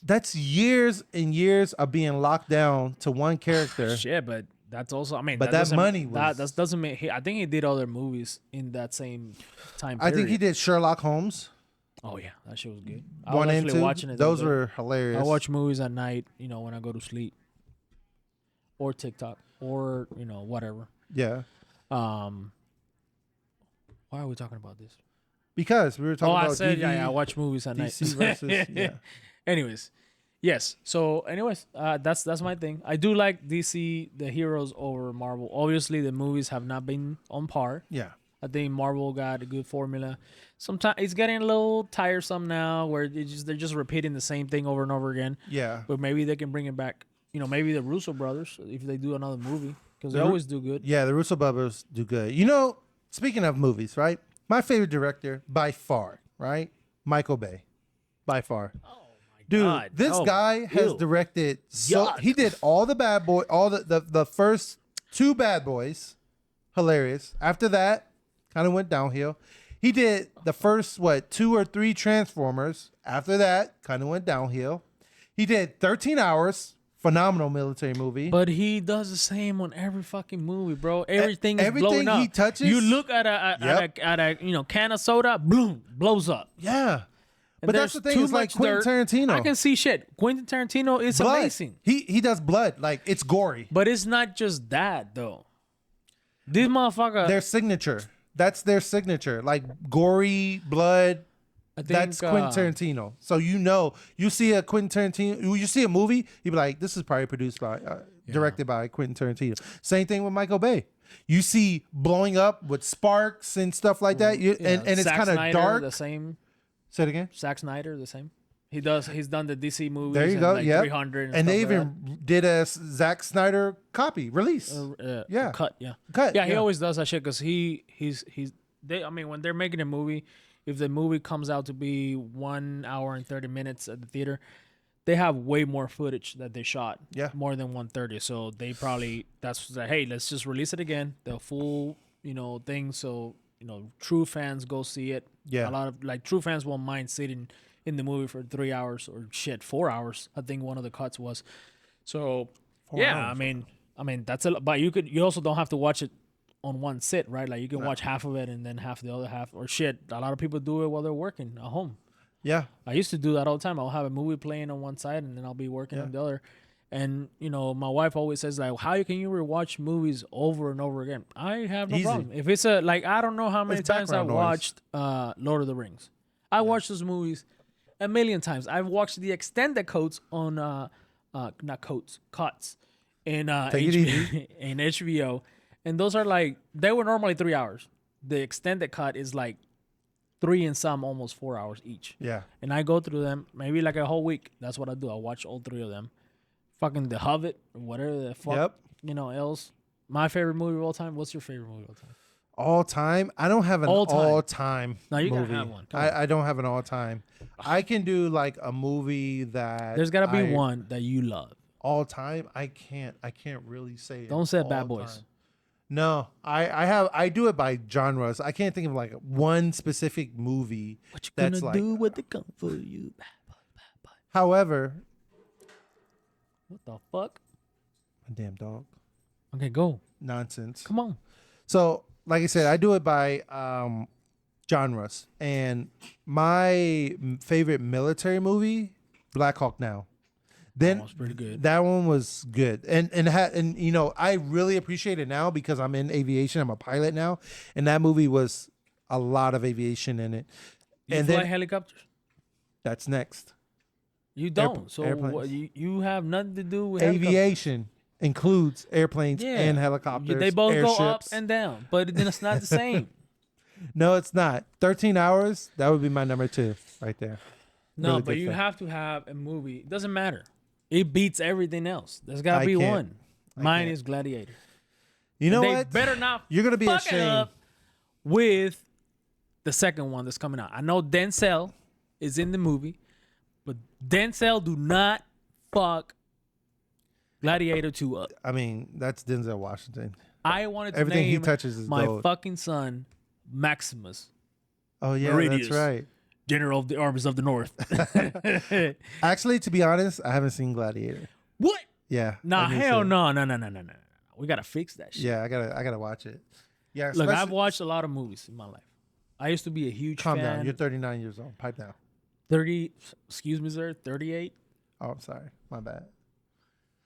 that's years and years of being locked down to one character.
Shit, but that's also, I mean,
But that
doesn't-
money
that
was-
doesn't mean I think he did other movies in that same time
I
period.
think he did Sherlock Holmes
Oh yeah, that shit was good. I
1
was
and
actually
2.
watching it.
Those
the other day.
were hilarious.
I watch movies at night, when I go to sleep, or TikTok, or whatever.
Yeah,
Why are we talking about this?
because we were talking
I
about
said
DV,
I watch movies at night.
DC versus yeah.
Anyways, yes. So, that's my thing. I do like DC, the heroes over Marvel. Obviously, the movies have not been on par.
Yeah.
I think Marvel got a good formula. Sometimes it's getting a little tiresome now, where they're just repeating the same thing over and over again.
Yeah.
But maybe they can bring it back. Maybe the Russo brothers, if they do another movie, because they
The Ru-
always do good.
Yeah, the Russo brothers do good. Speaking of movies, right? My favorite director by far, right? Michael Bay. By far.
Oh my
Dude,
God.
this
Oh,
guy has
ew.
directed
Yuck.
he did all the Bad Boy, all the first 2 Bad Boys. Hilarious. After that, kind of went downhill. He did the first 2 or 3 Transformers. After that, kind of went downhill. He did 13 Hours, phenomenal military movie.
But he does the same on every fucking movie, bro. Everything is
everything
blowing up.
he touches-
You look at a can of soda, boom, blows up.
Yeah.
And
But that's
there's
the thing,
too
it's like
much
Quentin
dirt.
Tarantino.
I can see shit. Quentin Tarantino is
Blood.
amazing.
He does blood. Like, it's gory.
But it's not just that though. This motherfucker,
Their signature. That's their signature. Like, gory, blood.
I think
That's Quentin Tarantino. So you see a Quentin Tarantino, you see a movie, you'd be like, this is probably produced by, directed by Quentin Tarantino. Same thing with Michael Bay. You see blowing up with sparks and stuff like that, and it's
Zack
kind of
Snyder,
dark.
The same.
Say it again.
Zack Snyder, the same. He's done the DC movies.
There you
and
go.
like
Yeah.
300.
And they
stuff like
even did a Zack Snyder copy release. Yeah.
Cut. Yeah.
Cut.
Yeah, he always does that shit because he's they. I mean, when they're making a movie, if the movie comes out to be 1 hour and 30 minutes at the theater, they have way more footage that they shot.
Yeah.
More than 130. So they probably hey, let's just release it again, the full thing. So true fans go see it.
Yeah.
A lot of true fans won't mind sitting in the movie for 3 hours or 4 hours. I think one of the cuts was. So
4
yeah,
hours.
I mean that's a. But you also don't have to watch it on one sit, right? Like you can watch half of it and then half the other half. Or a lot of people do it while they're working at home.
Yeah.
I used to do that all the time. I'll have a movie playing on one side and then I'll be working on the other. And my wife always says like, "How can you rewatch movies over and over again?" I have no
Easy.
problem. If it's I don't know how many
It's
times I
background noise.
watched Lord of the Rings. I watched those movies a million times. I've watched the extended coats on cuts in
Take it easy.
in HBO, and those are they were normally 3 hours. The extended cut is like 3 and some almost 4 hours each.
Yeah.
And I go through them maybe like a whole week. That's what I do. I watch all 3 of them. Fucking The Hobbit or whatever the fuck else. My favorite movie of all time. What's your favorite movie of all time?
All time? I don't have an all time
No, you
movie.
gotta have one. Come on.
I don't have an all time. I can do like a movie that
There's gotta be one that you love.
all time. I can't really say.
Don't say
all
Bad Boys.
time. No, I do it by genres. I can't think of like one specific movie.
What you
that's
gonna
like,
do with the come for you? Bad boy.
However,
What the fuck?
my damn dog.
Okay, go.
Nonsense.
Come on.
So, like I said, I do it by genres, and my favorite military movie, Black Hawk Now. Then
That was pretty good.
That one was good, and I really appreciate it now because I'm in aviation. I'm a pilot now, and that movie was a lot of aviation in it.
You
and
fly
then
helicopters?
that's next.
You don't. So
airplanes.
what, you have nothing to do with
Aviation includes airplanes and helicopters.
They both
airships.
go up and down, but then it's not the same.
No, it's not. 13 hours. That would be my number 2 right there.
No,
Really
but
good
you
film.
have to have a movie. It doesn't matter. It beats everything else. There's got to
I
be
can't.
one. Mine
can't.
is Gladiator.
You know
They
what?
better not
You're gonna be
fuck it
ashamed.
up with the second one that's coming out. I know Denzel is in the movie, but Denzel do not fuck Gladiator 2 up.
I mean, that's Denzel Washington.
I wanted to
Everything he
name
touches is
my
gold.
fucking son Maximus,
Oh yeah,
Meridius.
that's right.
General of the Armies of the North.
Actually, to be honest, I haven't seen Gladiator.
What?
Yeah.
Nah,
I need
hell
to.
no. We gotta fix that shit.
Yeah, I gotta watch it. Yeah.
Look, I've
especially-
watched a lot of movies in my life. I used to be a huge
Calm
fan.
down. You're 39 years old. Pipe down.
30, excuse me, sir, 38.
Oh, I'm sorry. My bad.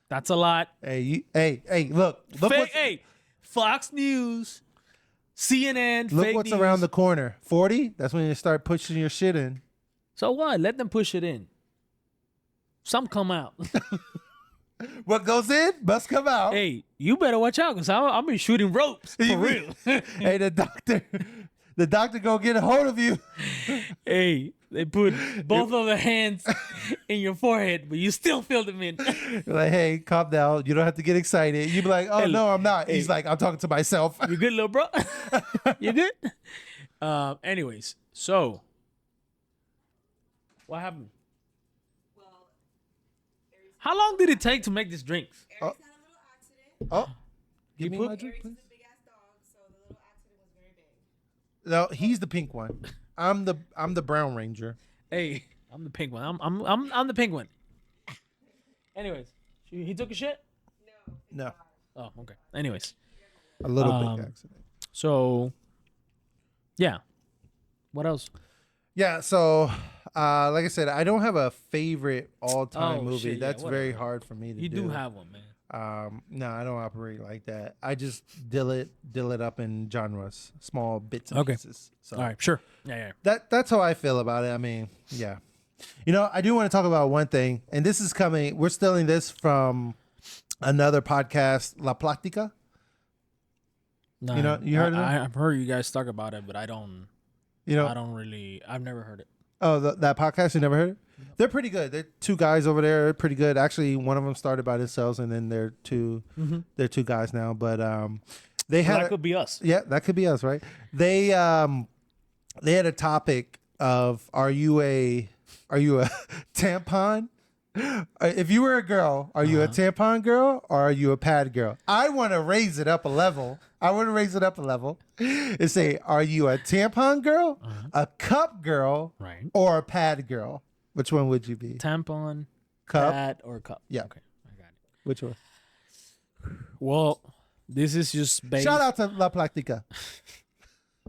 That's a lot.
Hey, hey, look
Hey, Fox News, CNN,
look
fake
what's
news.
around the corner. 40. That's when you start pushing your shit in.
So what? Let them push it in. Some come out.
What goes in must come out.
Hey, you better watch out because I'll be shooting ropes for real.
Hey, the doctor gonna get a hold of you.
Hey, they put both of their hands in your forehead, but you still feel them in.
You're like, hey, calm down. You don't have to get excited. You be like, oh
Hey,
no, I'm not.
hey.
He's like, I'm talking to myself.
You good, little bro? You good? Anyways, so what happened? How long did it take to make this drinks?
Oh, give me
put-
my drink, please.
Eric's a big ass dog, so the little accident was very big.
No, he's the pink one. I'm the brown ranger.
Hey, I'm the pink one. I'm the pink one. Anyways, he took a shit.
No,
Oh, okay. Anyways,
a little big accident.
so yeah. What else?
Yeah, so like I said, I don't have a favorite all-time
Oh,
movie.
shit, yeah,
That's
whatever.
very hard for me to
You
do.
do have one, man.
No, I don't operate like that. I just deal it up in genres, small bits and
Okay.
pieces. So
All right, sure. Yeah.
that's how I feel about it. I mean, yeah. You know, I do want to talk about one thing, and this is coming. We're stealing this from another podcast, La Plática.
No,
You know, you heard of that?
I've heard you guys talk about it, but I don't
You know,
I've never heard it.
oh, that podcast, you never heard it? They're pretty good. They're 2 guys over there, they're pretty good. Actually, one of them started by themselves, and then they're 2 guys now. But they
Well,
had
that could be us.
yeah, that could be us, right? They had a topic of are you a tampon? If you were a girl, are you a tampon girl or are you a pad girl? I want to raise it up a level. And say, are you a tampon girl, a cup girl,
Right.
or a pad girl? Which one would you be?
Tampon,
Cup?
pad, or cup.
Yeah.
Okay, I got it.
Which one?
Well, this is just based.
Shout out to La Plática.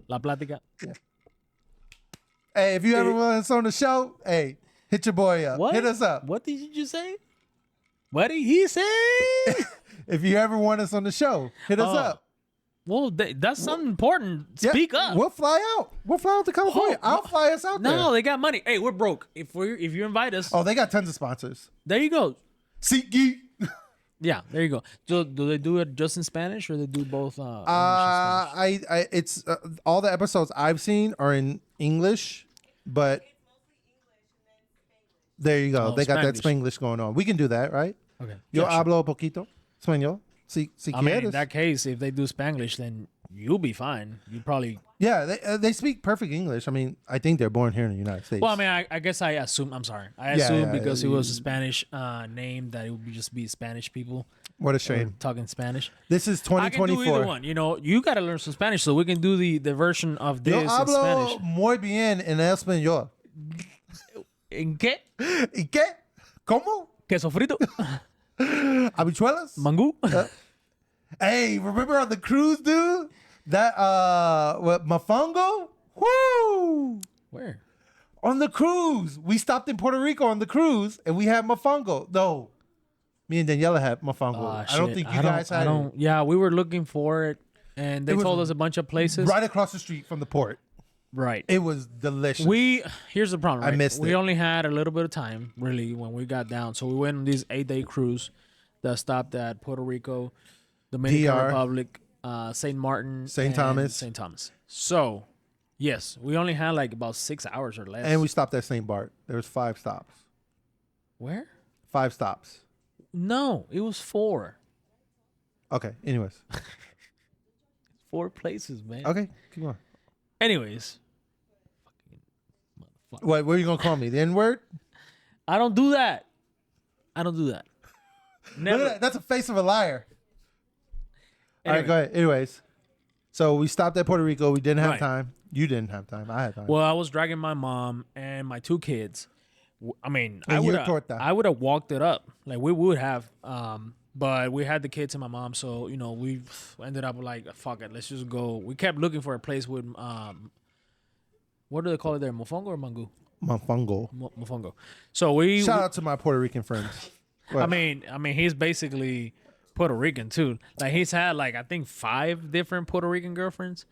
La Plática.
Hey, if you ever want us on the show, hey, hit your boy up.
What?
Hit us up.
What did you just say? What did he say?
If you ever want us on the show, hit us
Oh.
up.
Well, that's something important.
Yeah,
Speak up.
We'll fly out. We'll fly out to California.
Oh,
I'll fly us out there.
No, they got money. Hey, we're broke. If you invite us,
Oh, they got tons of sponsors.
there you go.
SeatGeek.
Yeah, there you go. So, do they do it just in Spanish, or they do both? English and Spanish?
It's all the episodes I've seen are in English, but there you go.
Oh,
They got that
Spanglish.
Spanglish going on. We can do that, right?
Okay.
Yo
Yeah, sure.
hablo poquito español. Si
I mean, in
quieres.
that case, if they do Spanglish, then you'll be fine. You probably.
Yeah, they speak perfect English. I mean, I think they're born here in the United States.
Well, I mean, I guess I assume. I'm sorry. I
Yeah,
assume
yeah,
because it was a Spanish name that it would just be Spanish people
What a shame.
talking Spanish.
This is
I can do either
2024.
one. You know, you got to learn some Spanish so we can do the version of this
Yo
in
hablo
Spanish.
muy bien en español.
¿En qué?
¿Y qué? ¿Cómo?
Queso frito.
Habichuelas?
Mangú.
Hey, remember on the cruise, dude? That what Mofongo? Woo!
Where?
On the cruise. We stopped in Puerto Rico on the cruise and we had Mofongo. No. Me and Daniela had Mofongo. I don't
Shit.
think you guys had it.
Yeah, we were looking for it, and they
It was
told us a bunch of places.
Right across the street from the port.
Right.
It was delicious.
Here's the problem.
I
Right?
missed
we
it.
only had a little bit of time, really, when we got down. So we went on this 8-day cruise that stopped at Puerto Rico, Dominican
DR.
Republic, St. Martin,
St.
and
Thomas.
St. Thomas. So, yes, we only had like about 6 hours or less.
And we stopped at St. Bart. There was 5 stops.
Where?
5 stops.
No, it was 4.
Okay. Anyways.
4 places, man.
Okay. Keep going.
Anyways,
What are you gonna call me? The N-word?
I don't do that. I don't do that.
Look
Never.
at that. That's a face of a liar. All right,
Anyway.
go ahead. Anyways, so we stopped at Puerto Rico. We didn't have
Right.
time. You didn't have time. I had time.
Well, I was dragging my mom and my 2 kids. I mean,
And
I
your
would
torta.
I would have walked it up. Like we would have, but we had the kids and my mom, so you know we ended up like fuck it, let's just go. We kept looking for a place with what do they call it there, mofongo or mango?
Mofongo.
Mofongo. So we.
Shout out to my Puerto Rican friends.
I mean, he's basically Puerto Rican too. Like he's had like I think 5 different Puerto Rican girlfriends.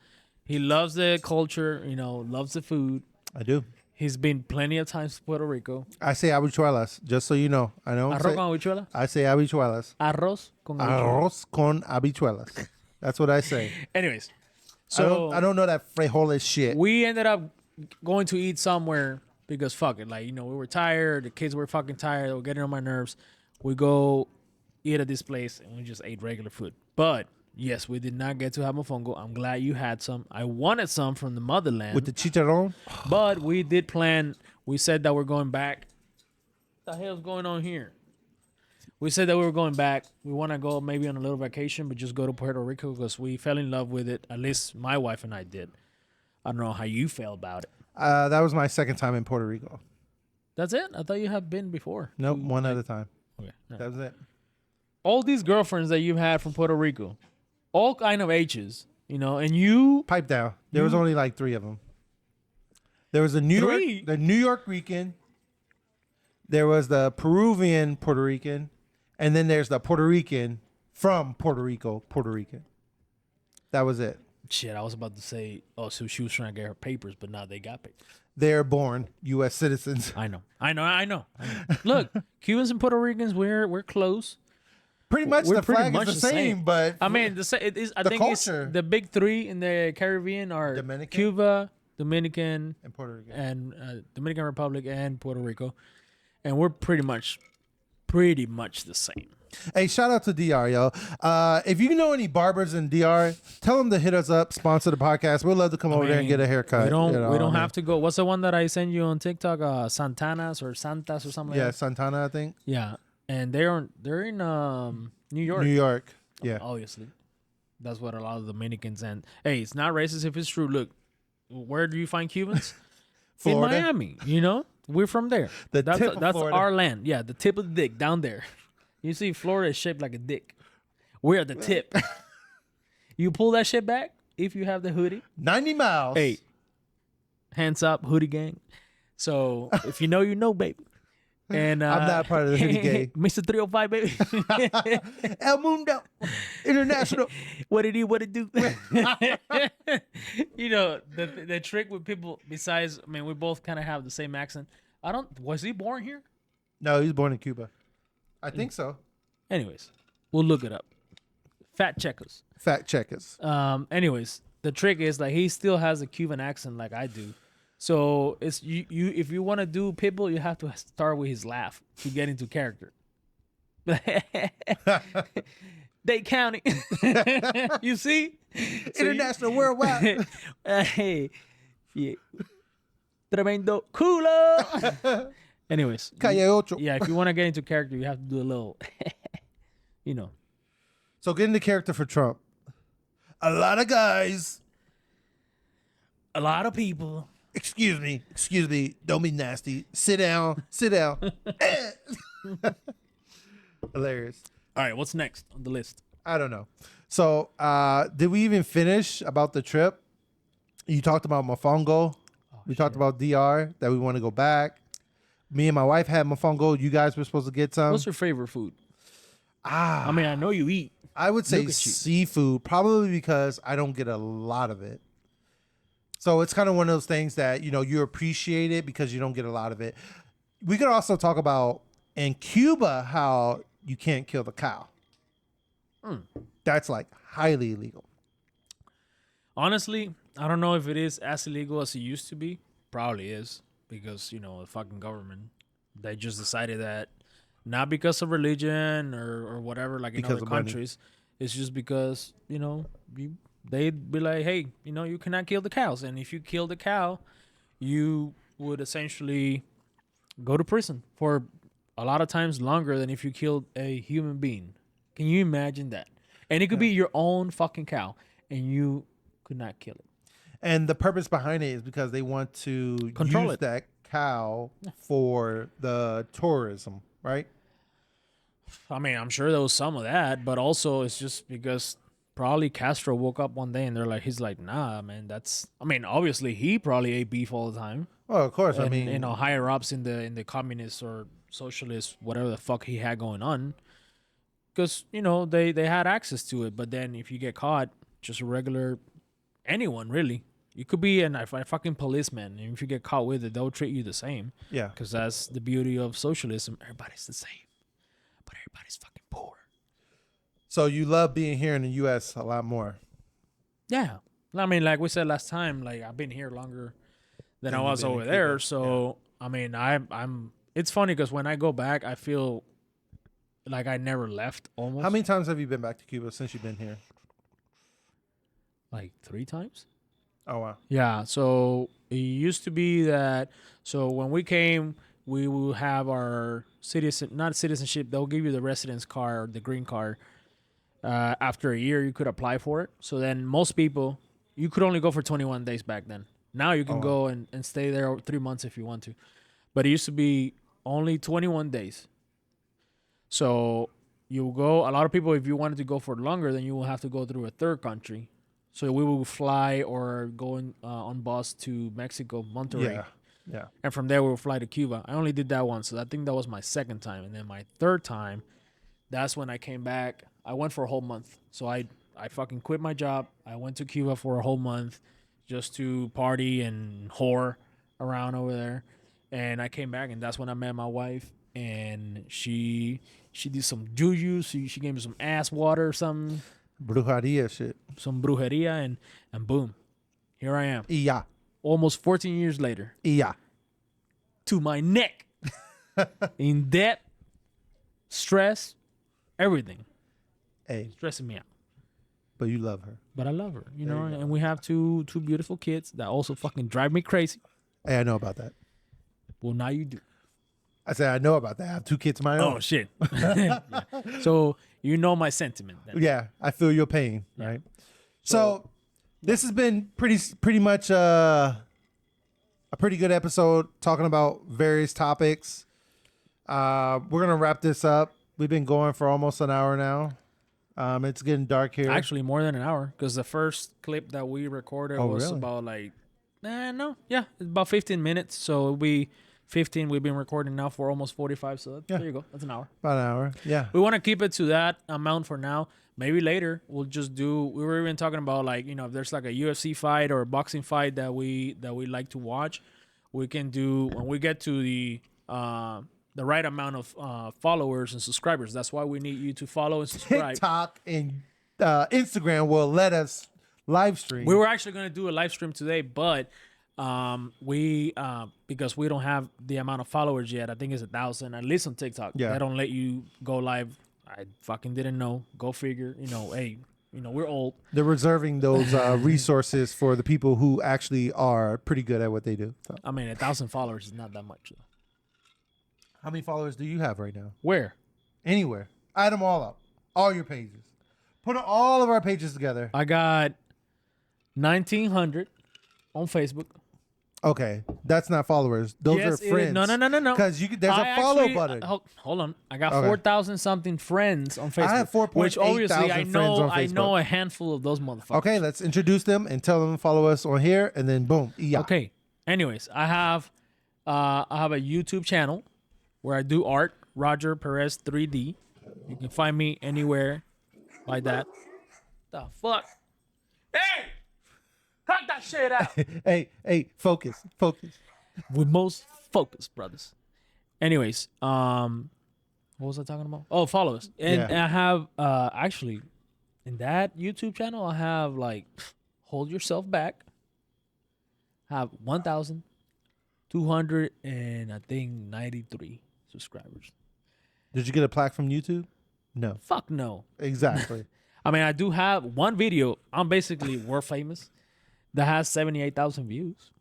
He loves the culture, you know, loves the food.
I do.
He's been plenty of times to Puerto Rico.
I say habichuelas, just so you know. I don't
Arroz
say,
con habichuela.
I say habichuelas.
Arroz con habichuela.
Arroz con habichuelas. That's what I say.
Anyways,
I
so
don't know that frijoles shit.
we ended up going to eat somewhere because fuck it, like you know we were tired, the kids were fucking tired, they were getting on my nerves. We go eat at this place and we just ate regular food. But yes, we did not get to have mofongo. I'm glad you had some. I wanted some from the motherland,
With the chicharron.
but we did plan. We said that we're going back. What the hell's going on here? We said that we were going back. We want to go maybe on a little vacation, but just go to Puerto Rico because we fell in love with it. At least my wife and I did. I don't know how you felt about it.
That was my second time in Puerto Rico.
That's it? I thought you had been before.
Nope, one at a time.
Okay. No.
That was it.
All these girlfriends that you've had from Puerto Rico, all kind of H's, you know, and you.
Pipe down. There was only like 3 of them. There was the New York Rican. There was the Peruvian Puerto Rican, and then there's the Puerto Rican from Puerto Rico, Puerto Rican. That was it.
Shit, I was about to say, oh, so she was trying to get her papers, but now they got papers.
They're born U.S. citizens.
I know. Look, Cubans and Puerto Ricans, we're close.
Pretty much
We're
the
pretty
flag
much
is the same, but
I mean, it is. I
The
think it's
culture.
the big 3 in the Caribbean are
Dominican?
Cuba, Dominican,
in Puerto Rico.
and Dominican Republic and Puerto Rico, and we're pretty much the same.
Hey, shout out to DR, yo. If you know any barbers in DR, tell them to hit us up, sponsor the podcast. We'd love to come over there and get a haircut.
We don't.
you know
we
what
don't
I mean?
have to go. What's the one that I send you on TikTok? Santanas or Santas or something.
Yeah,
Like that?
Santana, I think.
Yeah, and they're in New York.
New York. Yeah.
Obviously, that's what a lot of Dominicans and hey, it's not racist if it's true. Look, where do you find Cubans?
Florida.
In Miami, you know. We're from there.
The
That's
tip of
that's
Florida.
our land. Yeah, the tip of the dick down there. You see, Florida is shaped like a dick. We're at the tip. You pull that shit back if you have the hoodie.
90 miles.
Hey, hands up, hoodie gang. So if you know, baby. And
I'm not part of the hoodie gang.
Mr. 305, baby.
El Mundo International.
What it do? You know, the trick with people, besides, I mean, we both kind of have the same accent. Was he born here?
No, he was born in Cuba. I think so.
Anyways, we'll look it up. Fat checkers.
Fact checkers.
Anyways, the trick is like he still has a Cuban accent like I do. So it's you if you want to do Pitbull, you have to start with his laugh to get into character. Dade County. You see?
International, worldwide.
Hey. Yeah. Tremendo culo. Anyways.
Calle Ocho.
Yeah, if you want to get into character, you have to do a little, you know.
So get into character for Trump. A lot of guys.
A lot of people.
Excuse me. Don't be nasty. Sit down. Hilarious.
All right, what's next on the list?
I don't know. So did we even finish about the trip? You talked about Mofongo. We talked about DR, that we want to go back. Me and my wife had Mofongo. You guys were supposed to get some.
What's your favorite food? I mean, I know you eat.
I would say
Look at you.
seafood, probably because I don't get a lot of it. So it's kind of one of those things that, you know, you appreciate it because you don't get a lot of it. We could also talk about in Cuba how you can't kill the cow. That's like highly illegal.
Honestly, I don't know if it is as illegal as it used to be. Probably is because, you know, the fucking government, they just decided that not because of religion or whatever, like in
Because
other
of money.
countries. It's just because, you know, they'd be like, hey, you know, you cannot kill the cows. And if you kill the cow, you would essentially go to prison for a lot of times longer than if you killed a human being. Can you imagine that? And it could be your own fucking cow and you could not kill it.
And the purpose behind it is because they want to
Control
use
it.
that cow for the tourism, right?
I mean, I'm sure there was some of that, but also it's just because probably Castro woke up one day and he's like, nah, man, I mean, obviously he probably ate beef all the time.
Well, of course.
And,
I mean,
you know, higher ups in the communist or socialist, whatever the fuck he had going on, because, you know, they had access to it. But then if you get caught, just a regular, anyone really, you could be a fucking policeman. And if you get caught with it, they'll treat you the same.
yeah.
Because that's the beauty of socialism. Everybody's the same, but everybody's fucking poor.
So you love being here in the U.S. a lot more.
Yeah. I mean, like we said last time, like I've been here longer than I
you've
was
been in
over there.
Cuba,
So, I mean, I'm it's funny because when I go back, I feel like I never left almost.
How many times have you been back to Cuba since you've been here?
Like 3 times?
Oh, wow.
Yeah. So it used to be that, so when we came, we will have our not citizenship, they'll give you the residence card, the green card. After a year, you could apply for it. So then most people, you could only go for 21 days back then. Now you can go and stay there 3 months if you want to. But it used to be only 21 days. So you go, a lot of people, if you wanted to go for longer, then you will have to go through a third country. So we will fly or go on bus to Mexico, Monterrey.
Yeah. Yeah.
And from there, we will fly to Cuba. I only did that once. So I think that was my second time. And then my third time, that's when I came back. I went for a whole month. So I fucking quit my job. I went to Cuba for a whole month just to party and whore around over there. And I came back, and that's when I met my wife. And she did some juju. She gave me some ass water or something,
Brujeria shit.
some brujeria, and boom, here I am.
Yeah.
Almost 14 years later,
Yeah.
to my neck, in debt, stress, everything,
Hey,
stressing me out.
but you love her.
But I love her, you know,
you go.
and we have two beautiful kids that also fucking drive me crazy.
Hey, I know about that.
Well, now you do.
I said I know about that. I have 2 kids of my own.
Oh shit. Yeah. So you know my sentiment. Then.
Yeah, I feel your pain, right? So this has been pretty much a pretty good episode talking about various topics. We're gonna wrap this up. We've been going for almost an hour now. It's getting dark here.
Actually, more than an hour, because the first clip that we recorded was
really?
about it's about 15 minutes. So it'll be 15. We've been recording now for almost 45. So there you go. That's an hour.
About an hour. Yeah.
We want to keep it to that amount for now. Maybe later we'll just do. We were even talking about if there's like a UFC fight or a boxing fight that we like to watch, we can do when we get to the right amount of followers and subscribers. That's why we need you to follow and subscribe.
TikTok and Instagram will let us live stream.
We were actually going to do a live stream today, but we because we don't have the amount of followers yet. I think it's 1,000 at least on TikTok.
Yeah.
They don't let you go live. I fucking didn't know. Go figure. Hey, we're old.
They're reserving those resources for the people who actually are pretty good at what they do. So.
I mean, 1,000 followers is not that much. Though.
How many followers do you have right now?
Where?
Anywhere. Add them all up. All your pages. Put all of our pages together.
I got 1,900 on Facebook.
Okay, that's not followers. Those
Yes,
are
it is.
friends.
No.
Because there's a follow button.
Hold on. I got
Okay.
4,000 something friends on Facebook.
I have 4.8
which obviously
thousand
I
friends
know.
on
I know
Facebook.
a handful of those motherfuckers.
Okay, let's introduce them and tell them to follow us on here, and then boom. Yeah.
Okay. Anyways, I have a YouTube channel where I do art. Roger Perez 3D. You can find me anywhere like that. The fuck? Hey! Cut that shit out.
Hey, focus.
We're most focused, brothers. Anyways, what was I talking about? Oh, follow us. And
Yeah.
I have actually in that YouTube channel, I have Hold Yourself Back. I have 1,200 and I think 93 subscribers.
Did you get a plaque from YouTube? No.
Fuck no.
Exactly.
I mean, I do have one video. I'm basically world famous that has 78,000 views.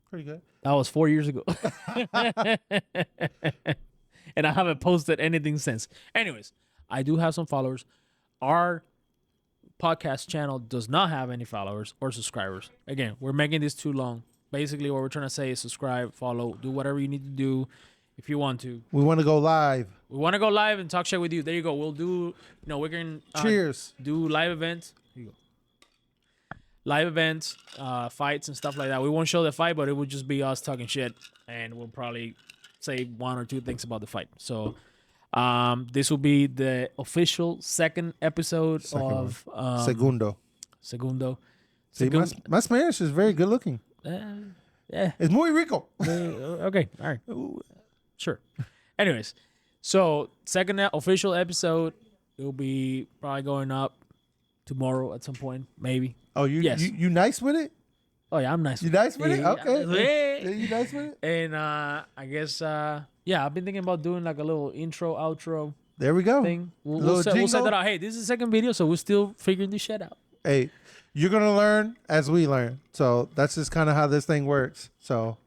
Pretty good.
That was 4 years ago. And I haven't posted anything since. Anyways, I do have some followers. Our podcast channel does not have any followers or subscribers. Again, we're making this too long. Basically, what we're trying to say is subscribe, follow, do whatever you need to do if you want to.
We want to go live.
We want to go live and talk shit with you. There you go. We'll do, we can
Cheers.
do live events. Here you go. Live events, fights and stuff like that. We won't show the fight, but it would just be us talking shit, and we'll probably say one or two things about the fight. So, this will be the official second episode of
Segundo.
Segundo.
See, my Spanish is very good looking.
Yeah.
It's muy rico.
Okay. All right. Sure. Anyways, so second official episode, it'll be probably going up tomorrow at some point, maybe.
Oh,
Yes.
you nice with it?
Oh yeah, I'm nice.
You nice with it?
Yeah,
Okay.
yeah.
You nice with it?
And I guess I've been thinking about doing like a little intro, outro
There we go.
thing. We'll
Little
set
jingle.
that out. Hey, this is the second video, so we're still figuring this shit out.
Hey, you're gonna learn as we learn. So that's just kind of how this thing works. So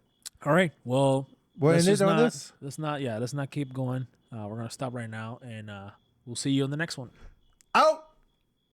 All right. Well,
we're in it on this.
Let's not keep going. We're gonna stop right now, and we'll see you on the next one.